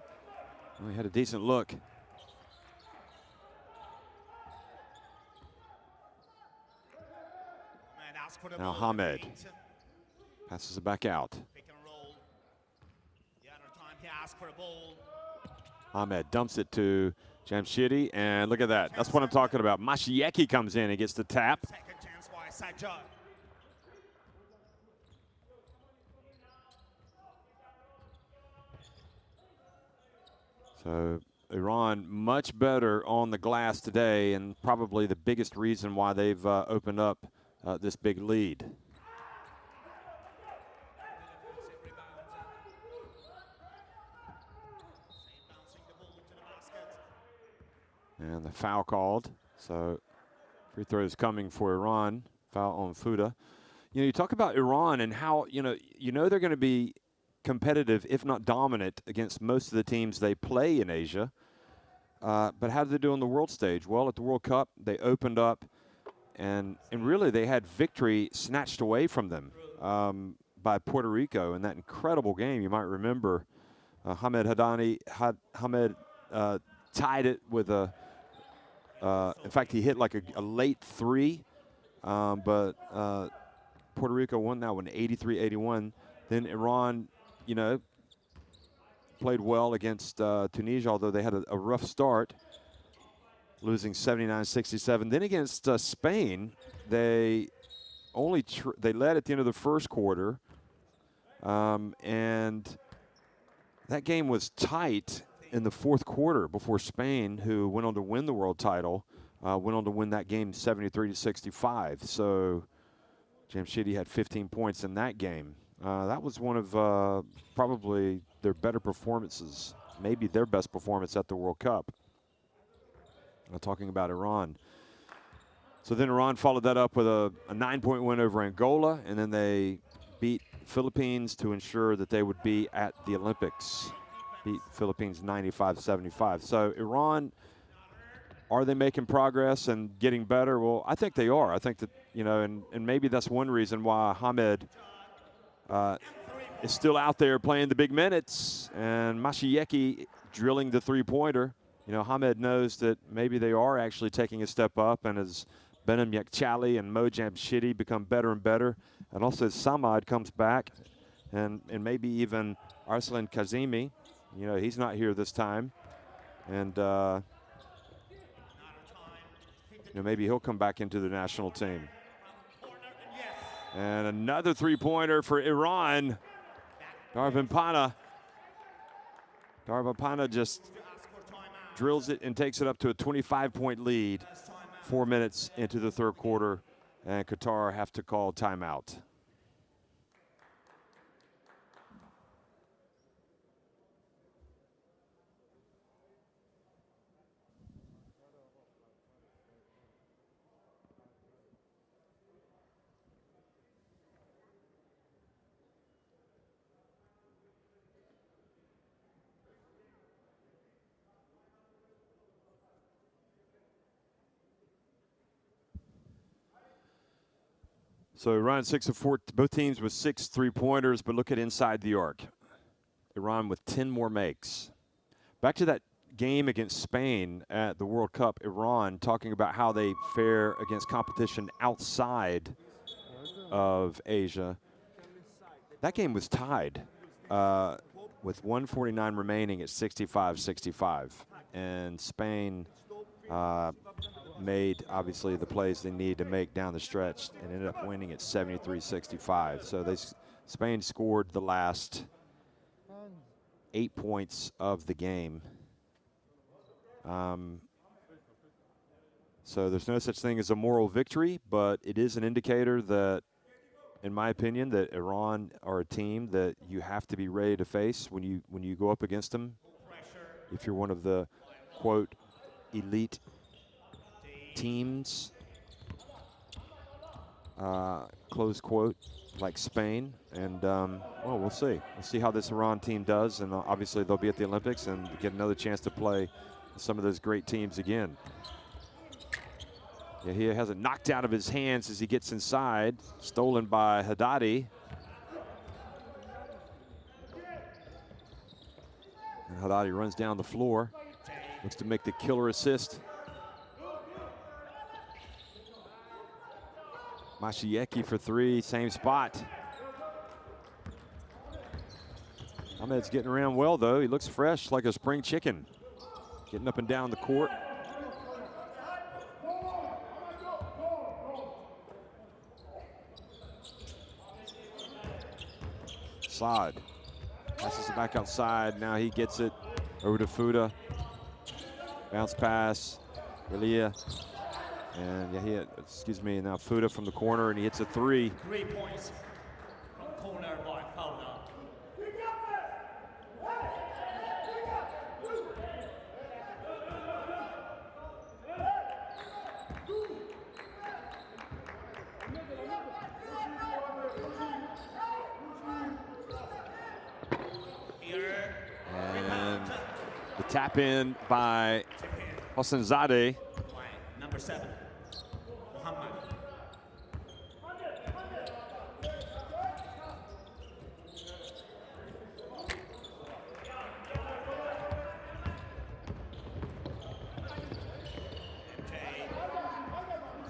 he had a decent look. Now Hamed passes it back out. Hamed dumps it to Jamshidi, and look at that. That's what I'm talking about. Mashieki comes in and gets the tap. So Iran much better on the glass today, and probably the biggest reason why they've opened up this big lead. And the foul called. So free throws coming for Iran. Foul on Fuda. You know, you talk about Iran and how, you know they're going to be competitive, if not dominant, against most of the teams they play in Asia. But how did they do on the world stage? Well, at the World Cup, they opened up, and really they had victory snatched away from them by Puerto Rico in that incredible game. You might remember Hamed tied it with a in fact, he hit like a late three, but Puerto Rico won that one 83-81. Then Iran, you know, played well against Tunisia, although they had a rough start, losing 79-67. Then against Spain, they led at the end of the first quarter, and that game was tight in the fourth quarter before Spain, who went on to win the world title, went on to win that game 73-65. So Jamshidi had 15 points in that game. That was one of probably their better performances, maybe their best performance at the World Cup. Talking about Iran. So then Iran followed that up with a 9-point win over Angola, and then they beat Philippines to ensure that they would be at the Olympics. Beat Philippines 95-75. So Iran, are they making progress and getting better? Well, I think they are. I think that, you know, and maybe that's one reason why Hamed is still out there playing the big minutes, and Mashieki drilling the three-pointer. You know, Hamed knows that maybe they are actually taking a step up, and as Benem Yakchali and Mo Jamshidi become better and better, and also Samad comes back, and maybe even Arslan Kazemi. You know, he's not here this time. And, you know, maybe he'll come back into the national team. And another three-pointer for Iran. Darvin Pana. Darvin Pana just drills it and takes it up to a 25-point lead 4 minutes into the third quarter. And Qatar have to call timeout. So Iran 6 of 4, both teams with 6 3-pointers, but look at inside the arc. Iran with 10 more makes. Back to that game against Spain at the World Cup, Iran talking about how they fare against competition outside of Asia. That game was tied with 1:49 remaining at 65-65. And Spain made, obviously, the plays they need to make down the stretch and ended up winning at 73-65. So Spain scored the last 8 points of the game. So there's no such thing as a moral victory, but it is an indicator that, in my opinion, that Iran are a team that you have to be ready to face when you go up against them. If you're one of the, quote, elite teams, close quote, like Spain. And, well, we'll see. We'll see how this Iran team does. And obviously they'll be at the Olympics and get another chance to play some of those great teams again. Yeah, he has it knocked out of his hands as he gets inside. Stolen by Haddadi. And Haddadi runs down the floor. Looks to make the killer assist. Mashieki for three, same spot. Ahmed's getting around well, though. He looks fresh like a spring chicken. Getting up and down the court. Saad passes it back outside. Now he gets it over to Fuda. Bounce pass, Relia. And yeah, he had, now Fuda from the corner, and he hits a three. 3 points from corner by Fowler. And the tap in by Hassanzadeh. Number 7, Muhammad. MJ.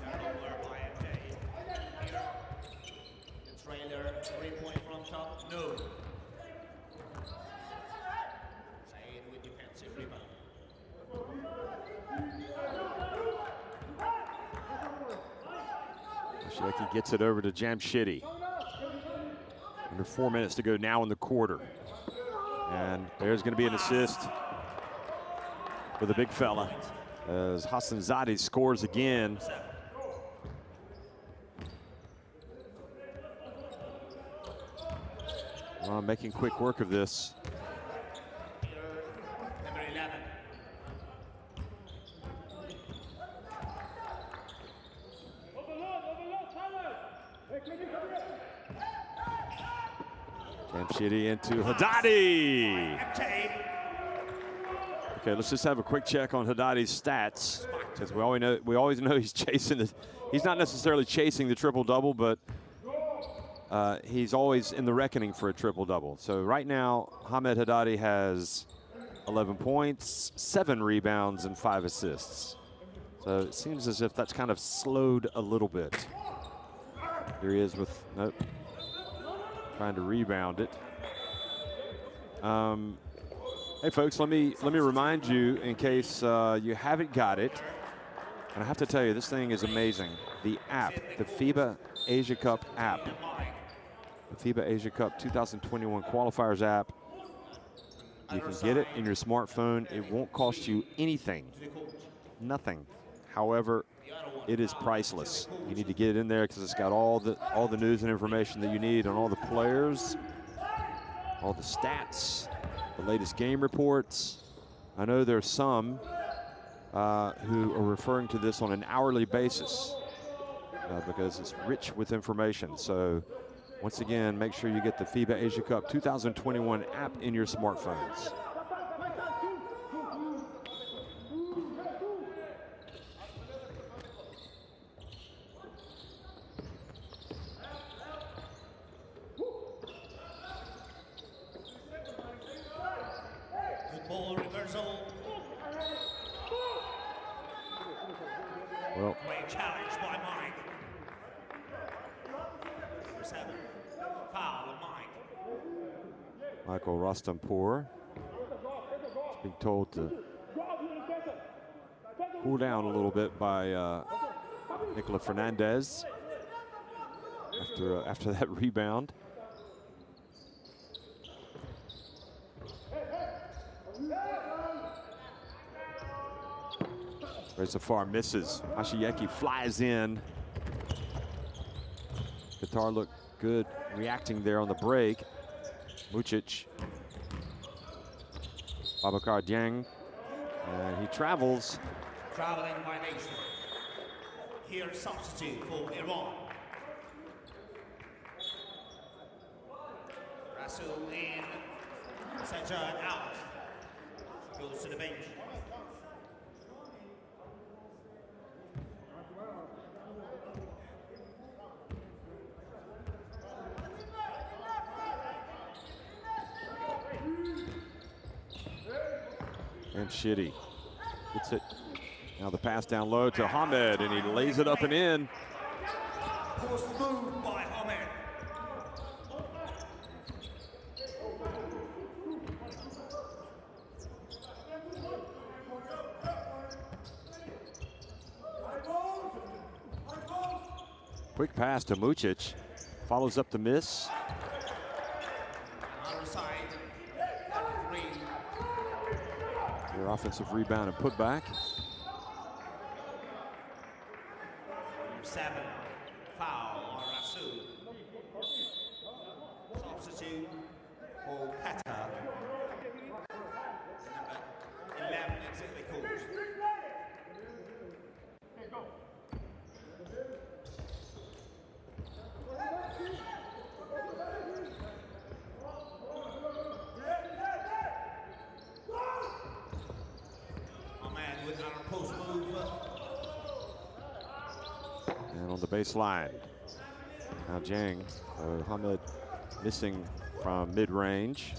Turnover by MJ. The trailer, 3 point from top. No. Said with defensive rebound. Mashieki gets it over to Jamshidi. Under 4 minutes to go now in the quarter. And there's going to be an assist for the big fella as Hassanzadeh scores again. Making quick work of this. Number 11. Jamshidi into Haddadi. Okay, let's just have a quick check on Haddadi's stats, because we always know he's chasing the. He's not necessarily chasing the triple-double, but he's always in the reckoning for a triple-double. So right now, Hamed Haddadi has 11 points, 7 rebounds, and 5 assists. So it seems as if that's kind of slowed a little bit. Here he is with, nope, trying to rebound it. Hey folks, let me remind you, in case you haven't got it, and I have to tell you, this thing is amazing. The app, the FIBA Asia Cup app, the FIBA Asia Cup 2021 Qualifiers app. You can get it in your smartphone. It won't cost you anything, nothing. However, it is priceless. You need to get it in there because it's got all the news and information that you need on all the players, all the stats, the latest game reports. I know there's some who are referring to this on an hourly basis because it's rich with information. So once again, make sure you get the FIBA Asia Cup 2021 app in your smartphones. Ball reversal. Well, Great challenge by Mike. Number 7. Foul on Mike. Michael Rostampour is being told to cool down a little bit by Nicola Fernandez after that rebound. Reza Far misses. Mashieki flies in. Qatar looked good reacting there on the break. Mucic. Babacar Dieng. And he travels. Traveling by nation. Here substitute for Iran. Rasul in. Sajjad out. Goes to the bench. And Shitty gets it. Now the pass down low to Hamed, and he lays it up and in. Post move by Hamed. Quick pass to Mucic. Follows up the miss. Other side. 3. Their offensive rebound and putback. 7. Foul on Rasul. Substitute for Qatar. Number 11 exactly called. With our post move. And on the baseline. Now Jang, Hamed missing from mid-range.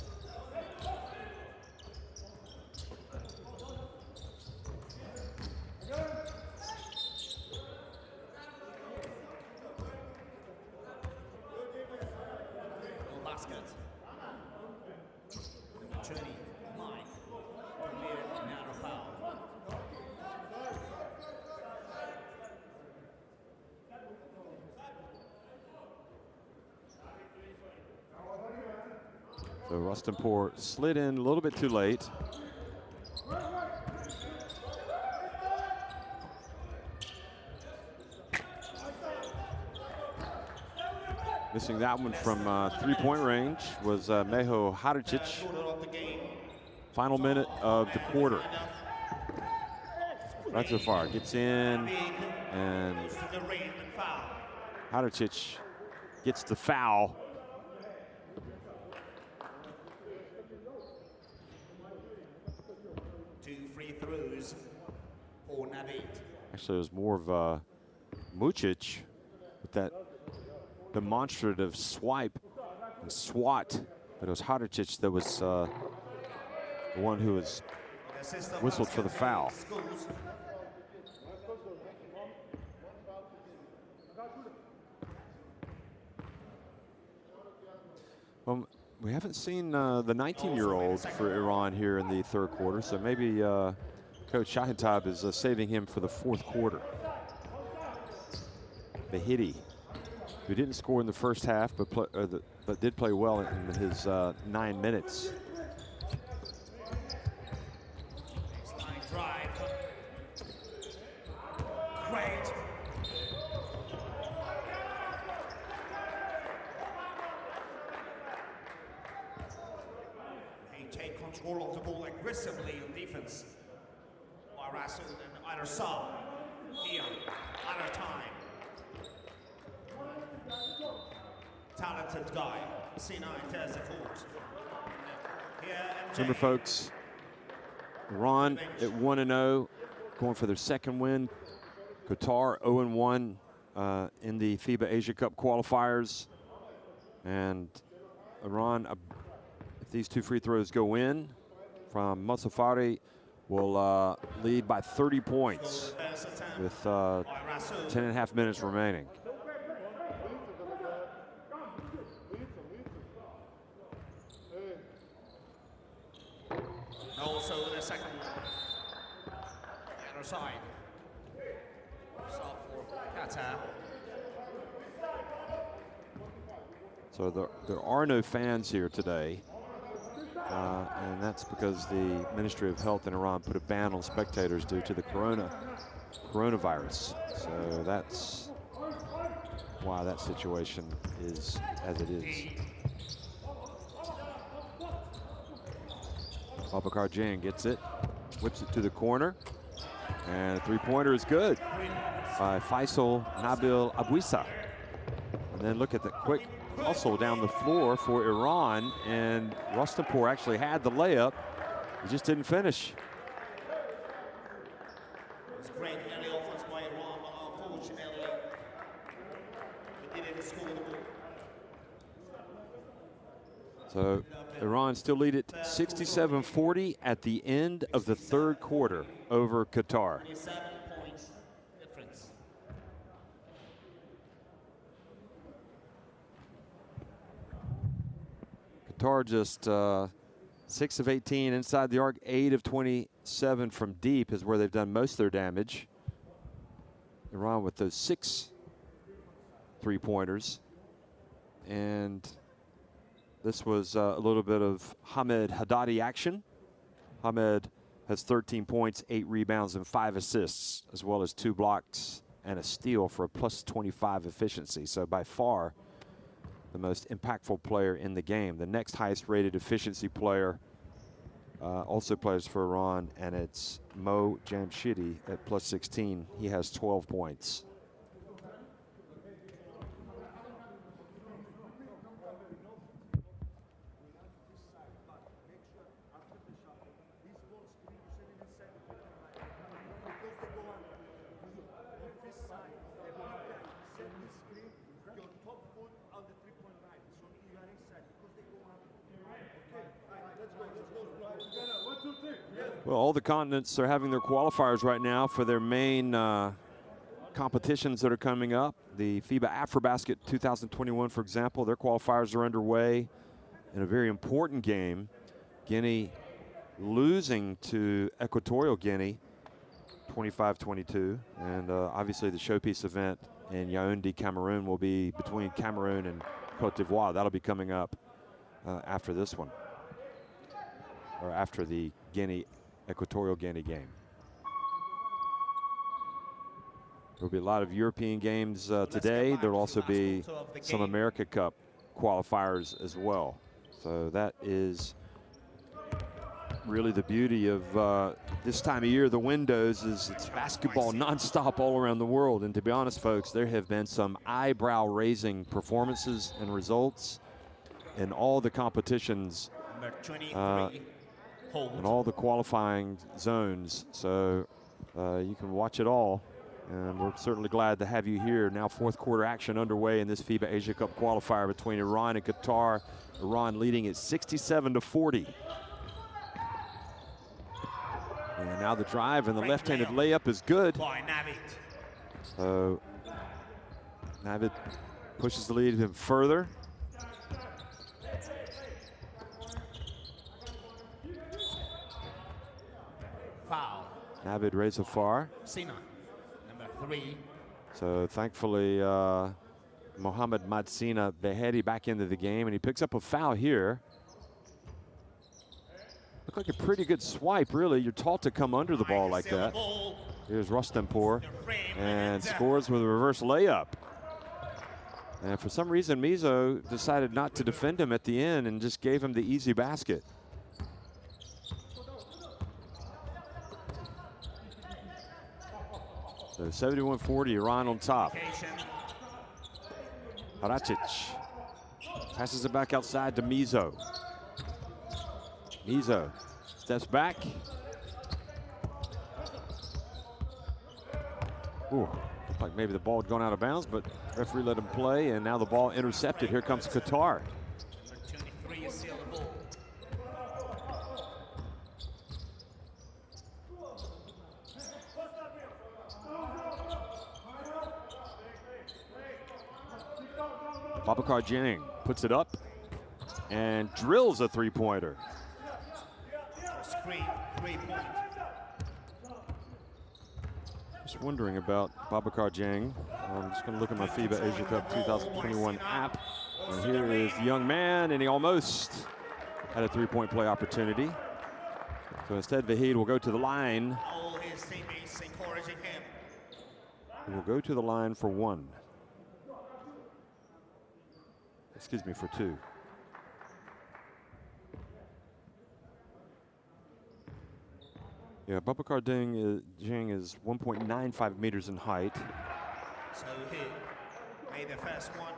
No basket. Number 20, Mike. Clear narrow foul. So Rustenpour slid in a little bit too late. Missing that one from three-point range was Meho Hadicic. Final minute of the quarter. Right so far, gets in, and Hadicic gets the foul. Two free throws for Navid. Actually, it was more of Mucic with that demonstrative swipe and swat, but it was Hadicic that was the one who was whistled for the foul. We haven't seen the 19-year-old for Iran here in the third quarter, so maybe Coach Shahintab is saving him for the fourth quarter. Bahidi, who didn't score in the first half, but did play well in his 9 minutes. Drive. Great. They take control of the ball aggressively on defense. By Rasul and either side. Dion, other time. Talented guy. C9 tears the court. Here, MJ. Remember, folks, Iran at 1-0, going for their second win. Qatar 0-1 in the FIBA Asia Cup qualifiers. And Iran, if these two free throws go in from Musafari, will lead by 30 points with 10.5 minutes remaining. Also the second one. The other side. Stop for Qatar. So there are no fans here today. And that's because the Ministry of Health in Iran put a ban on spectators due to the coronavirus. So that's why that situation is as it is. Babakar Jang gets it, whips it to the corner, and a three-pointer is good by Faisal Nabil Abuisa. And then look at the quick hustle down the floor for Iran, and Rustenpour actually had the layup. He just didn't finish. It's great early offense by Iran, but unfortunately, they didn't score the ball. So Iran still lead it 67-40 at the end of the third quarter over Qatar. 27 points difference. Qatar just 6 of 18 inside the arc, 8 of 27 from deep is where they've done most of their damage. Iran with those 6 3-pointers. And this was a little bit of Hamed Haddadi action. Hamed has 13 points, 8 rebounds, and 5 assists, as well as 2 blocks and a steal for a plus 25 efficiency. So by far the most impactful player in the game. The next highest rated efficiency player also plays for Iran, and it's Mo Jamshidi at plus 16. He has 12 points. Well, all the continents are having their qualifiers right now for their main competitions that are coming up. The FIBA AfroBasket 2021, for example, their qualifiers are underway in a very important game. Guinea losing to Equatorial Guinea 25-22. And obviously the showpiece event in Yaoundé, Cameroon will be between Cameroon and Cote d'Ivoire. That'll be coming up after this one, or after the Equatorial Guinea game. There'll be a lot of European games today. There'll also be some America Cup qualifiers as well. So that is really the beauty of this time of year. The windows is it's basketball nonstop all around the world. And to be honest, folks, there have been some eyebrow-raising performances and results in all the competitions and all the qualifying zones. So you can watch it all. And we're certainly glad to have you here. Now fourth quarter action underway in this FIBA Asia Cup qualifier between Iran and Qatar. Iran leading at 67-40. And now the drive and the left-handed layup is good. So Navid pushes the lead even further. Foul. Navid Reza Far. Sina, number 3. So thankfully, Mohamed Madsina Behedi back into the game, and he picks up a foul here. Looked like a pretty good swipe, really. You're taught to come under the ball like that. Here's Rustampour, and scores with a reverse layup. And for some reason, Mizo decided not to defend him at the end and just gave him the easy basket. So 71-40, Iran on top. Haracic passes it back outside to Mizo. Mizo steps back. Ooh, looked like maybe the ball had gone out of bounds, but referee let him play, and now the ball intercepted. Here comes Qatar. Babacar Dieng puts it up and drills a three-pointer. Just wondering about Babacar Dieng. I'm just going to look at my FIBA Asia Cup 2021 app. And here is the young man, and he almost had a three-point play opportunity. So instead, Vahid will go to the line. All his teammates encouraging him. He will go to the line for 1. Excuse me, for 2. Yeah, Babacar Dieng is 1.95 meters in height. So he made the first one.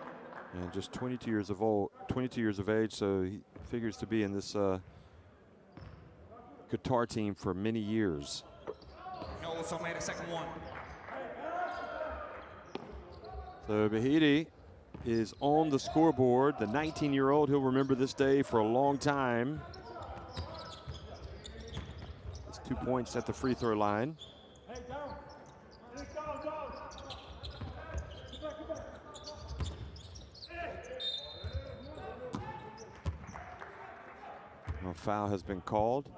And just 22 years of age, so he figures to be in this Qatar team for many years. He also made a second one. So Bahidi, is on the scoreboard. The 19-year-old, he'll remember this day for a long time. It's 2 points at the free throw line. A foul has been called.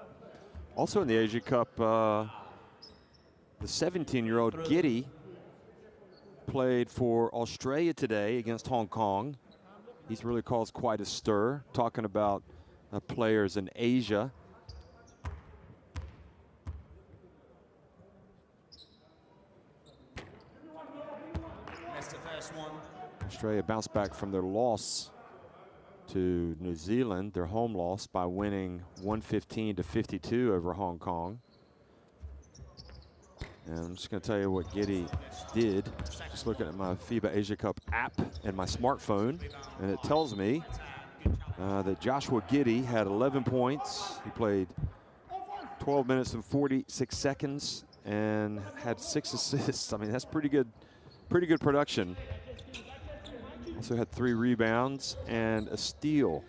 Also in the Asia Cup, the 17-year-old Giddy played for Australia today against Hong Kong. He's really caused quite a stir, talking about players in Asia. That's the first one. Australia bounced back from their loss to New Zealand, their home loss, by winning 115-52 over Hong Kong. And I'm just going to tell you what Giddy did. Just looking at my FIBA Asia Cup app and my smartphone, and it tells me that Joshua Giddy had 11 points. He played 12 minutes and 46 seconds and had 6 assists. I mean, that's pretty good production. Also had 3 rebounds and a steal.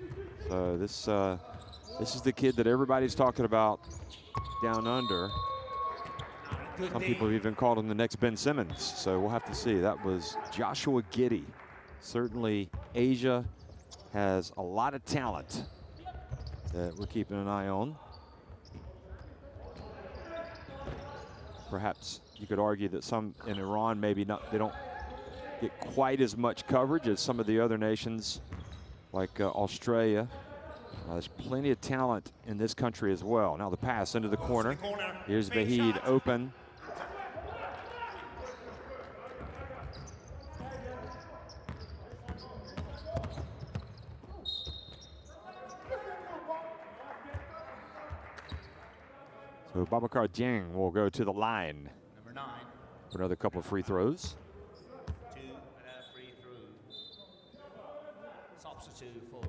So this is the kid that everybody's talking about down under. Some people have even called him the next Ben Simmons. So we'll have to see. That was Joshua Giddy. Certainly Asia has a lot of talent that we're keeping an eye on. Perhaps you could argue that some in Iran maybe not, they don't get quite as much coverage as some of the other nations like Australia. There's plenty of talent in this country as well. Now the pass into the corner. Here's Vahid open. So Babacar Dieng will go to the line. Number 9. For another couple of free throws. 2 free throws. Substitute for.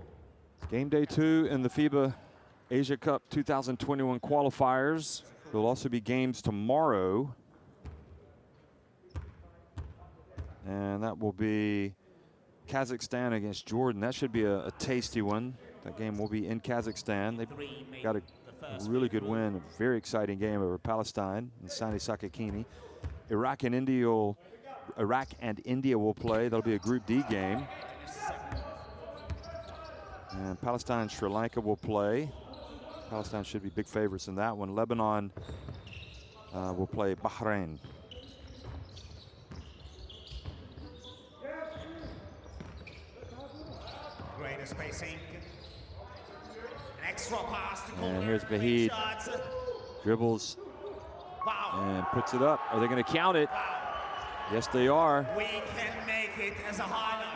Game day 2 in the FIBA Asia Cup 2021 qualifiers. There'll also be games tomorrow. And that will be Kazakhstan against Jordan. That should be a tasty one. That game will be in Kazakhstan. They've got a really good win, a very exciting game over Palestine and Sani Sakakini. Iraq and India will play. That'll be a Group D game. And Palestine and Sri Lanka will play. Palestine should be big favorites in that one. Lebanon will play Bahrain. Greater spacing. An extra pass to And here's Vahid. Dribbles and puts it up. Are they going to count it? Yes, they are. We can make it as a highlight.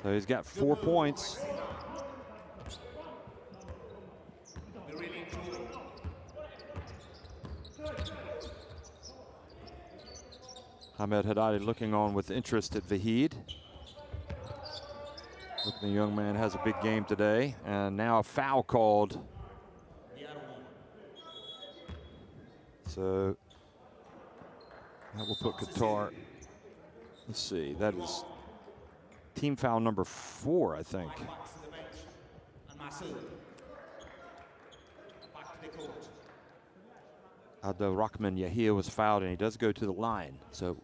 So he's got 4 points. Ahmed Haddadi looking on with interest at Vahid. Looking, the young man has a big game today. And now a foul called. So that will put Qatar. Let's see, that is team foul number 4, I think. Abdul Rahman Yahia was fouled, and he does go to the line. So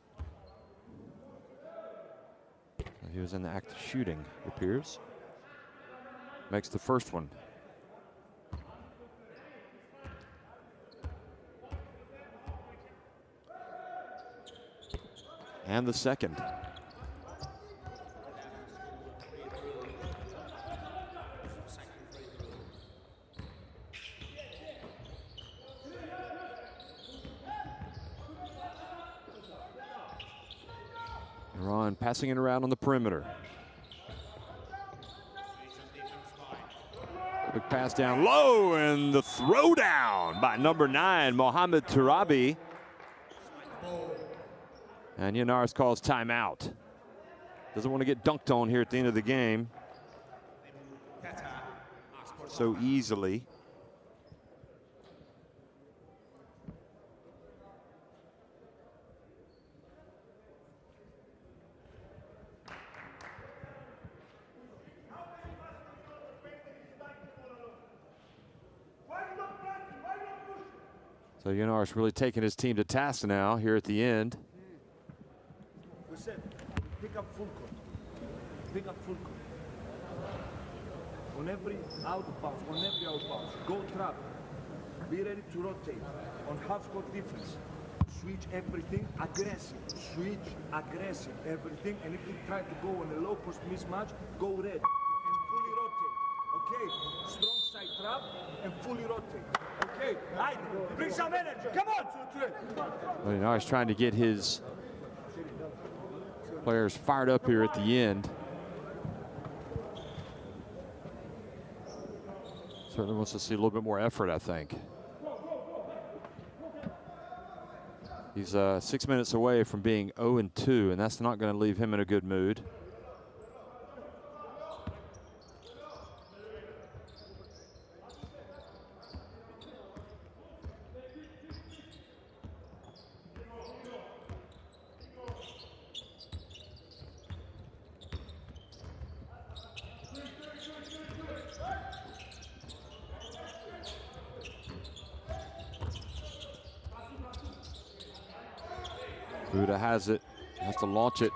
he was in the act of shooting, it appears. Makes the first one. And the second. Iran passing it around on the perimeter. Big pass down low, and the throwdown by number 9, Mohamed Turabi. And Yanaris calls timeout. Doesn't want to get dunked on here at the end of the game so easily. So Yanar's really taking his team to task now here at the end. We said, pick up full court. Pick up full court. On every out of bounds, go trap. Be ready to rotate. On half court defense, switch everything aggressive. Switch aggressive, everything. And if you try to go on a low post mismatch, go red and fully rotate. Okay, strong side trap and fully rotate. Okay, right. Bring some energy. Come on. Well, Yanar's trying to get his players fired up here at the end. Certainly wants to see a little bit more effort, I think. He's 6 minutes away from being 0-2, and that's not going to leave him in a good mood. Buda has it, has to launch it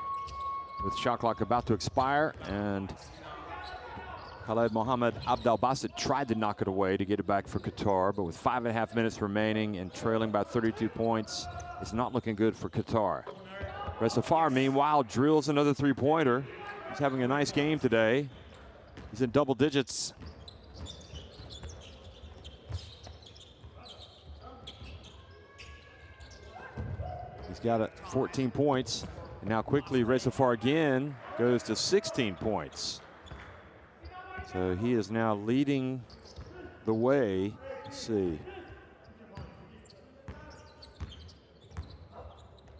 with shot clock about to expire, and Khaled Mohammed Abdel Basit tried to knock it away to get it back for Qatar, but with 5.5 minutes remaining and trailing by 32 points, it's not looking good for Qatar. Resafar, meanwhile, drills another three-pointer. He's having a nice game today. He's in double digits. He's got 14 points, and now quickly Resafar again goes to 16 points. So he is now leading the way. Let's see.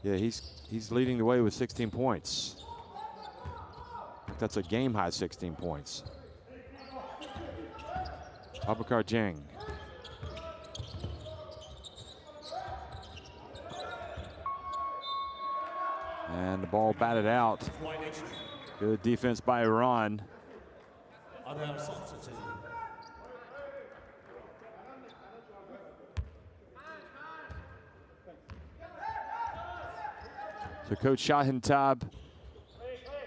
Yeah, he's leading the way with 16 points. I think that's a game-high 16 points. Abubakar Jeng. And the ball batted out. Good defense by Iran. So Coach Shahin Tab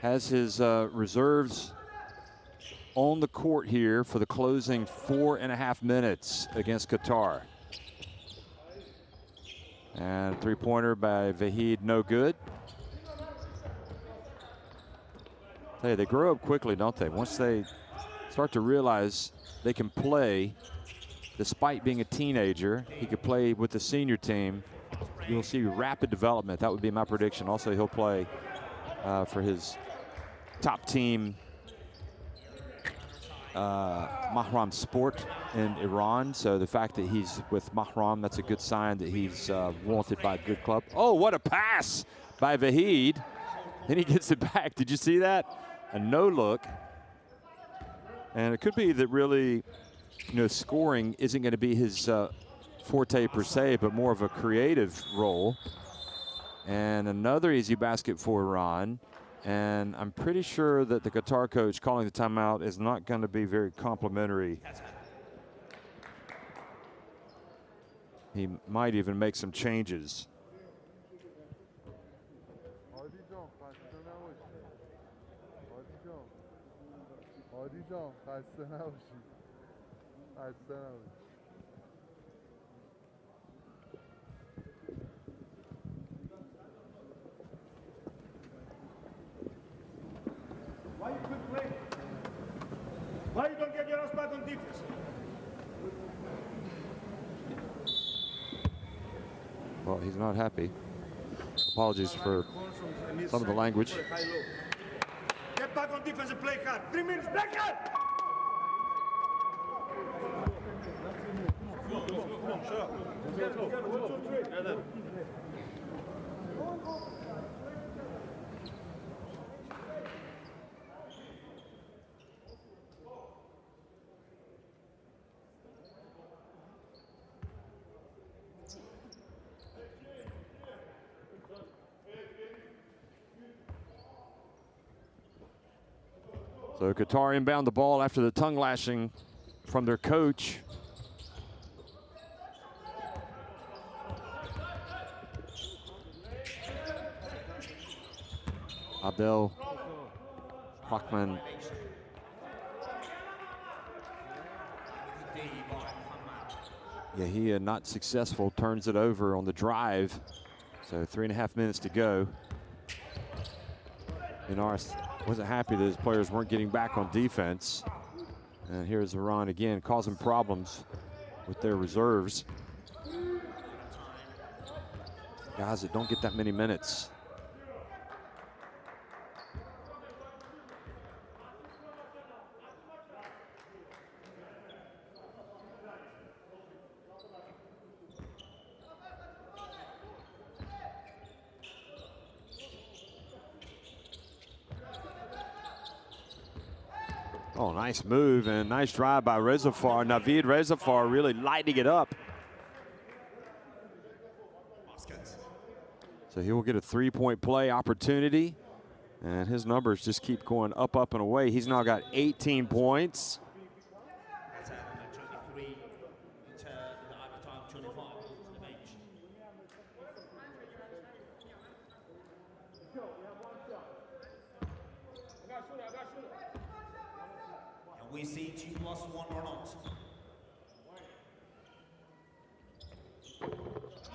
has his reserves on the court here for the closing 4.5 minutes against Qatar. And three-pointer by Vahid, no good. Hey, they grow up quickly, don't they? Once they start to realize they can play, despite being a teenager, he could play with the senior team. You'll see rapid development. That would be my prediction. Also, he'll play for his top team, Mahram Sport in Iran. So the fact that he's with Mahram, that's a good sign that he's wanted by a good club. Oh, what a pass by Vahid. Then he gets it back. Did you see that? A no look. And it could be that really, scoring isn't going to be his forte per se, but more of a creative role. And another easy basket for Iran. And I'm pretty sure that the Qatar coach calling the timeout is not going to be very complimentary. He might even make some changes. Why you quit playing? Why you don't get your ass back on defense? Well, he's not happy. Apologies for some of the language. Get back on defense and play hard. 3 minutes, play hard! So Qatar inbound the ball after the tongue lashing from their coach. Abdel Rahman. Yeah, he not successful, turns it over on the drive. So 3.5 minutes to go. Inaris wasn't happy that his players weren't getting back on defense. And here's Iran again, causing problems with their reserves. Guys that don't get that many minutes. Oh, nice move and nice drive by Rezafar. Naveed Rezafar really lighting it up. So he will get a 3-point play opportunity. And his numbers just keep going up, up, and away. He's now got 18 points. We see 2+1 or not.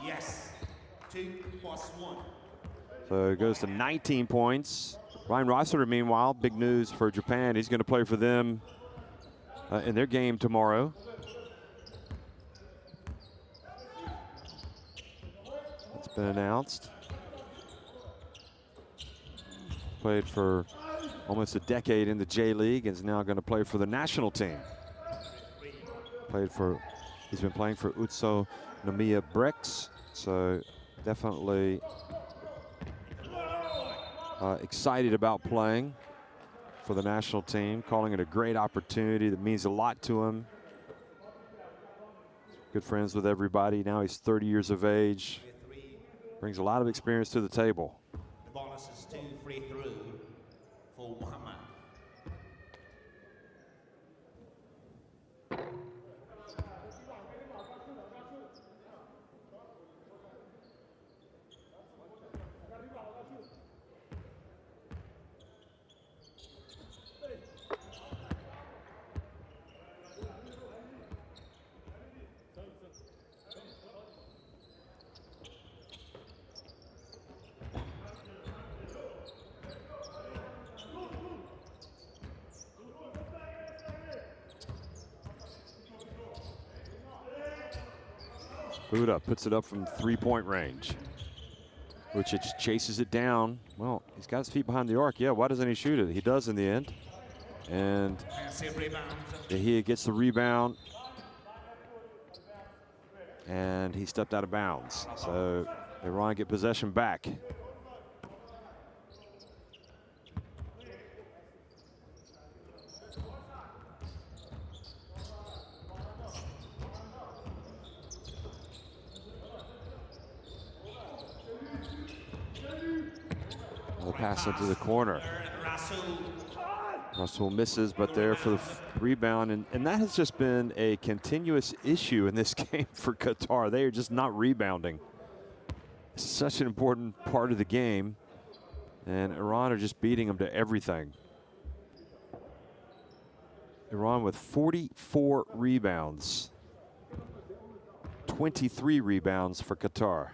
Yes, 2+1. So it goes to 19 points. Ryan Rossiter, meanwhile, big news for Japan. He's going to play for them in their game tomorrow. It's been announced. Played for almost a decade in the J League and is now going to play for the national team. He's been playing for Utso Nomiya Brex, so definitely excited about playing for the national team, calling it a great opportunity that means a lot to him. Good friends with everybody. Now he's 30 years of age. Brings a lot of experience to the table. The bonus is 2 free through for Muhammad. Buda puts it up from 3-point range. Lucic chases it down. Well, he's got his feet behind the arc. Yeah, why doesn't he shoot it? He does in the end. And he gets the rebound. And he stepped out of bounds. So Iran get possession back. Pass into the corner. Russell misses, but there for the rebound. And that has just been a continuous issue in this game for Qatar. They are just not rebounding. It's such an important part of the game. And Iran are just beating them to everything. Iran with 44 rebounds. 23 rebounds for Qatar.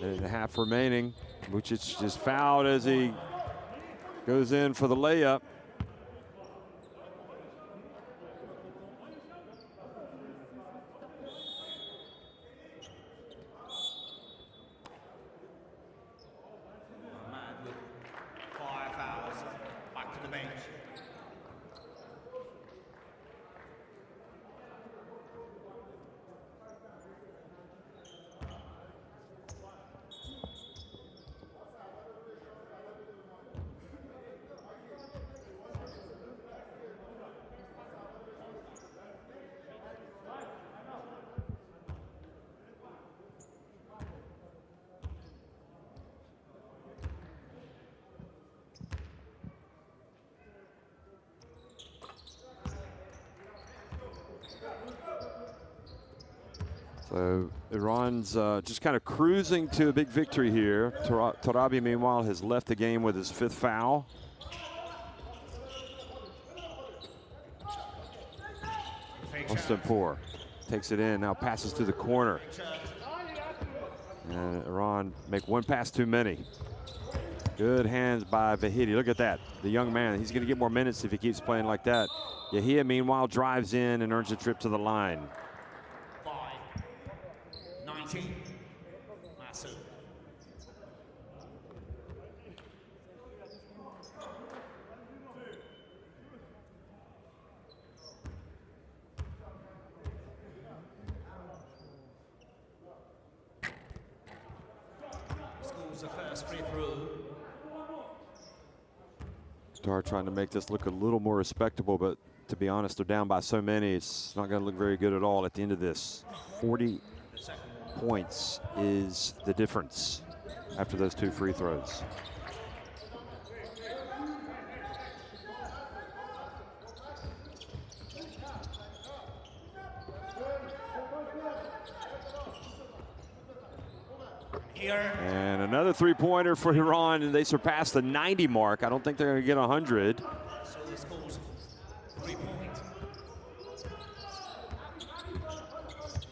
Minute and a half remaining. Lucic just fouled as he goes in for the layup. Ahmad with 5 fouls. Back to the bench. So Iran's just kind of cruising to a big victory here. Torabi, meanwhile, has left the game with his 5th foul. Poor takes it in, now passes to the corner. And Iran make one pass too many. Good hands by Vahidi. Look at that, the young man. He's going to get more minutes if he keeps playing like that. Yahia, meanwhile, drives in and earns a trip to the line. 19. Massive. Scores the first free throw. Qatar trying to make this look a little more respectable, but to be honest, they're down by so many, it's not going to look very good at all at the end of this. 40 points is the difference after those 2 free throws. And another 3-pointer for Iran, and they surpassed the 90 mark. I don't think they're going to get 100. So the scores 3 points.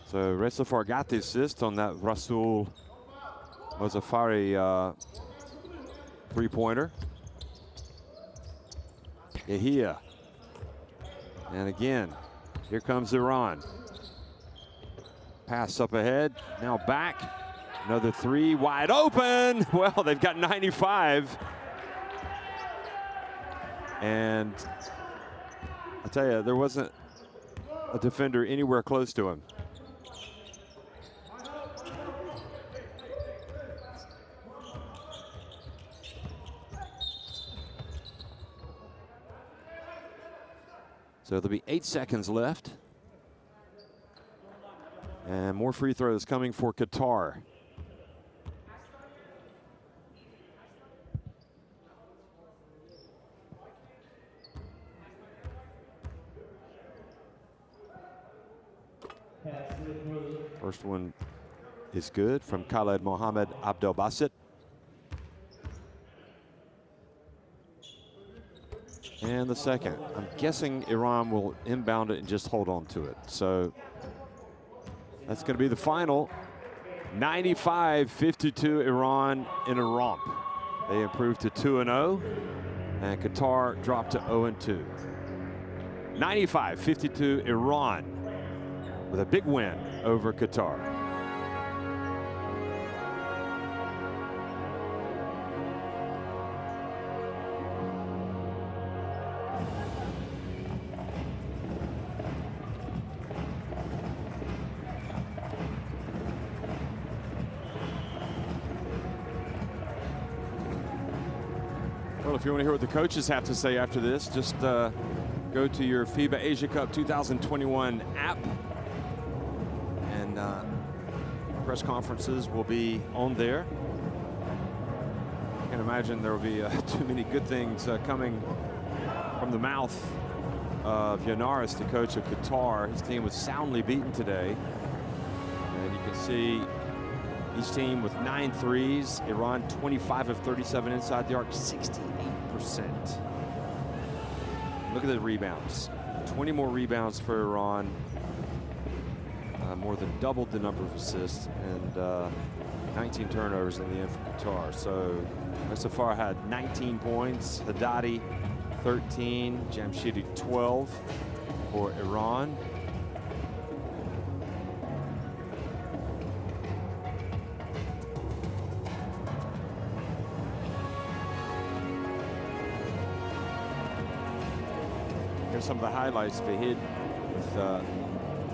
So Resafar got the assist on that Rasul Mozaffari 3-pointer. Yahia. And again, here comes Iran. Pass up ahead, now back. Another 3, wide open. Well, they've got 95. And I tell you, there wasn't a defender anywhere close to him. So there'll be 8 seconds left. And more free throws coming for Qatar. First one is good from Khaled Mohammed Abdel Basit. And the second, I'm guessing Iran will inbound it and just hold on to it. So that's going to be the final. 95-52 Iran in a romp. They improved to 2-0, and Qatar dropped to 0-2. 95-52 Iran with a big win over Qatar. Well, if you want to hear what the coaches have to say after this, just go to your FIBA Asia Cup 2021 app. And press conferences will be on there. I can imagine there will be too many good things coming from the mouth of Yanaris, the coach of Qatar. His team was soundly beaten today. And you can see each team with 9 threes. Iran 25 of 37 inside the arc, 68%. Look at the rebounds. 20 more rebounds for Iran. More than doubled the number of assists, and 19 turnovers in the end for Qatar. So Resafar had 19 points, Haddadi 13, Jamshidi 12 for Iran. Here's some of the highlights. Vahid with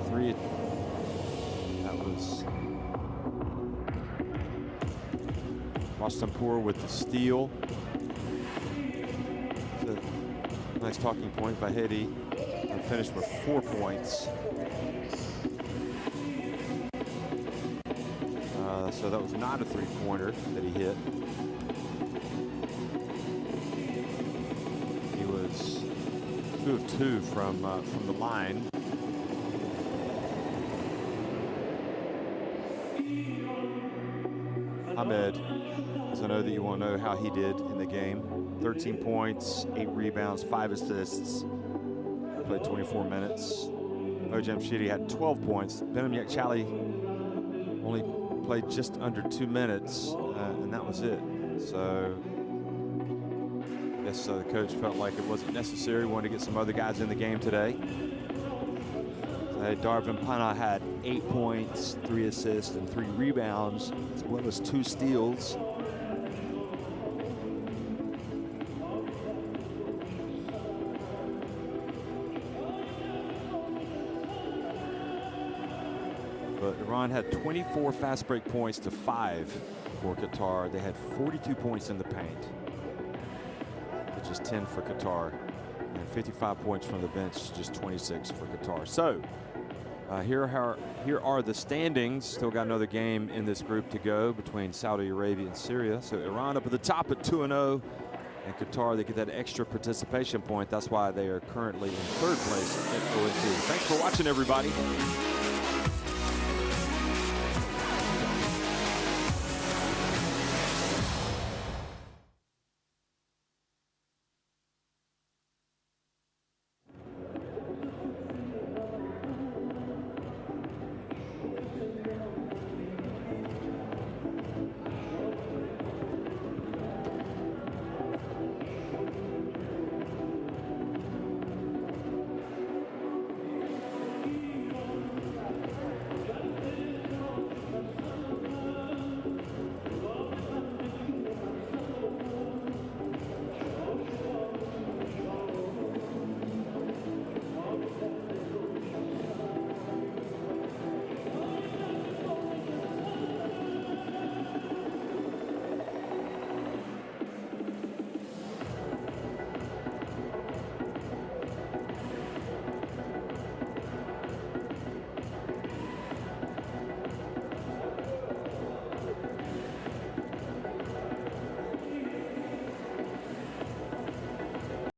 3. That was Rastanpour with the steal. A nice talking point. Vahedi finished with 4 points. So that was not a 3-pointer that he hit. He was 2 of 2 from the line. Ahmed, because I know that you want to know how he did in the game. 13 points, 8 rebounds, 5 assists. Played 24 minutes. Ojam Shidi had 12 points. Benim Yakchali only played just under 2 minutes, and that was it. So I guess the coach felt like it wasn't necessary. Wanted to get some other guys in the game today. Darvin Pana had 8 points, 3 assists, and 3 rebounds, as well as 2 steals. But Iran had 24 fast break points to 5 for Qatar. They had 42 points in the paint, which is 10 for Qatar, and 55 points from the bench, just 26 for Qatar. So here are the standings. Still got another game in this group to go between Saudi Arabia and Syria. So Iran up at the top at 2-0, and Qatar, they get that extra participation point. That's why they are currently in 3rd place at 0-2. Thanks for watching, everybody.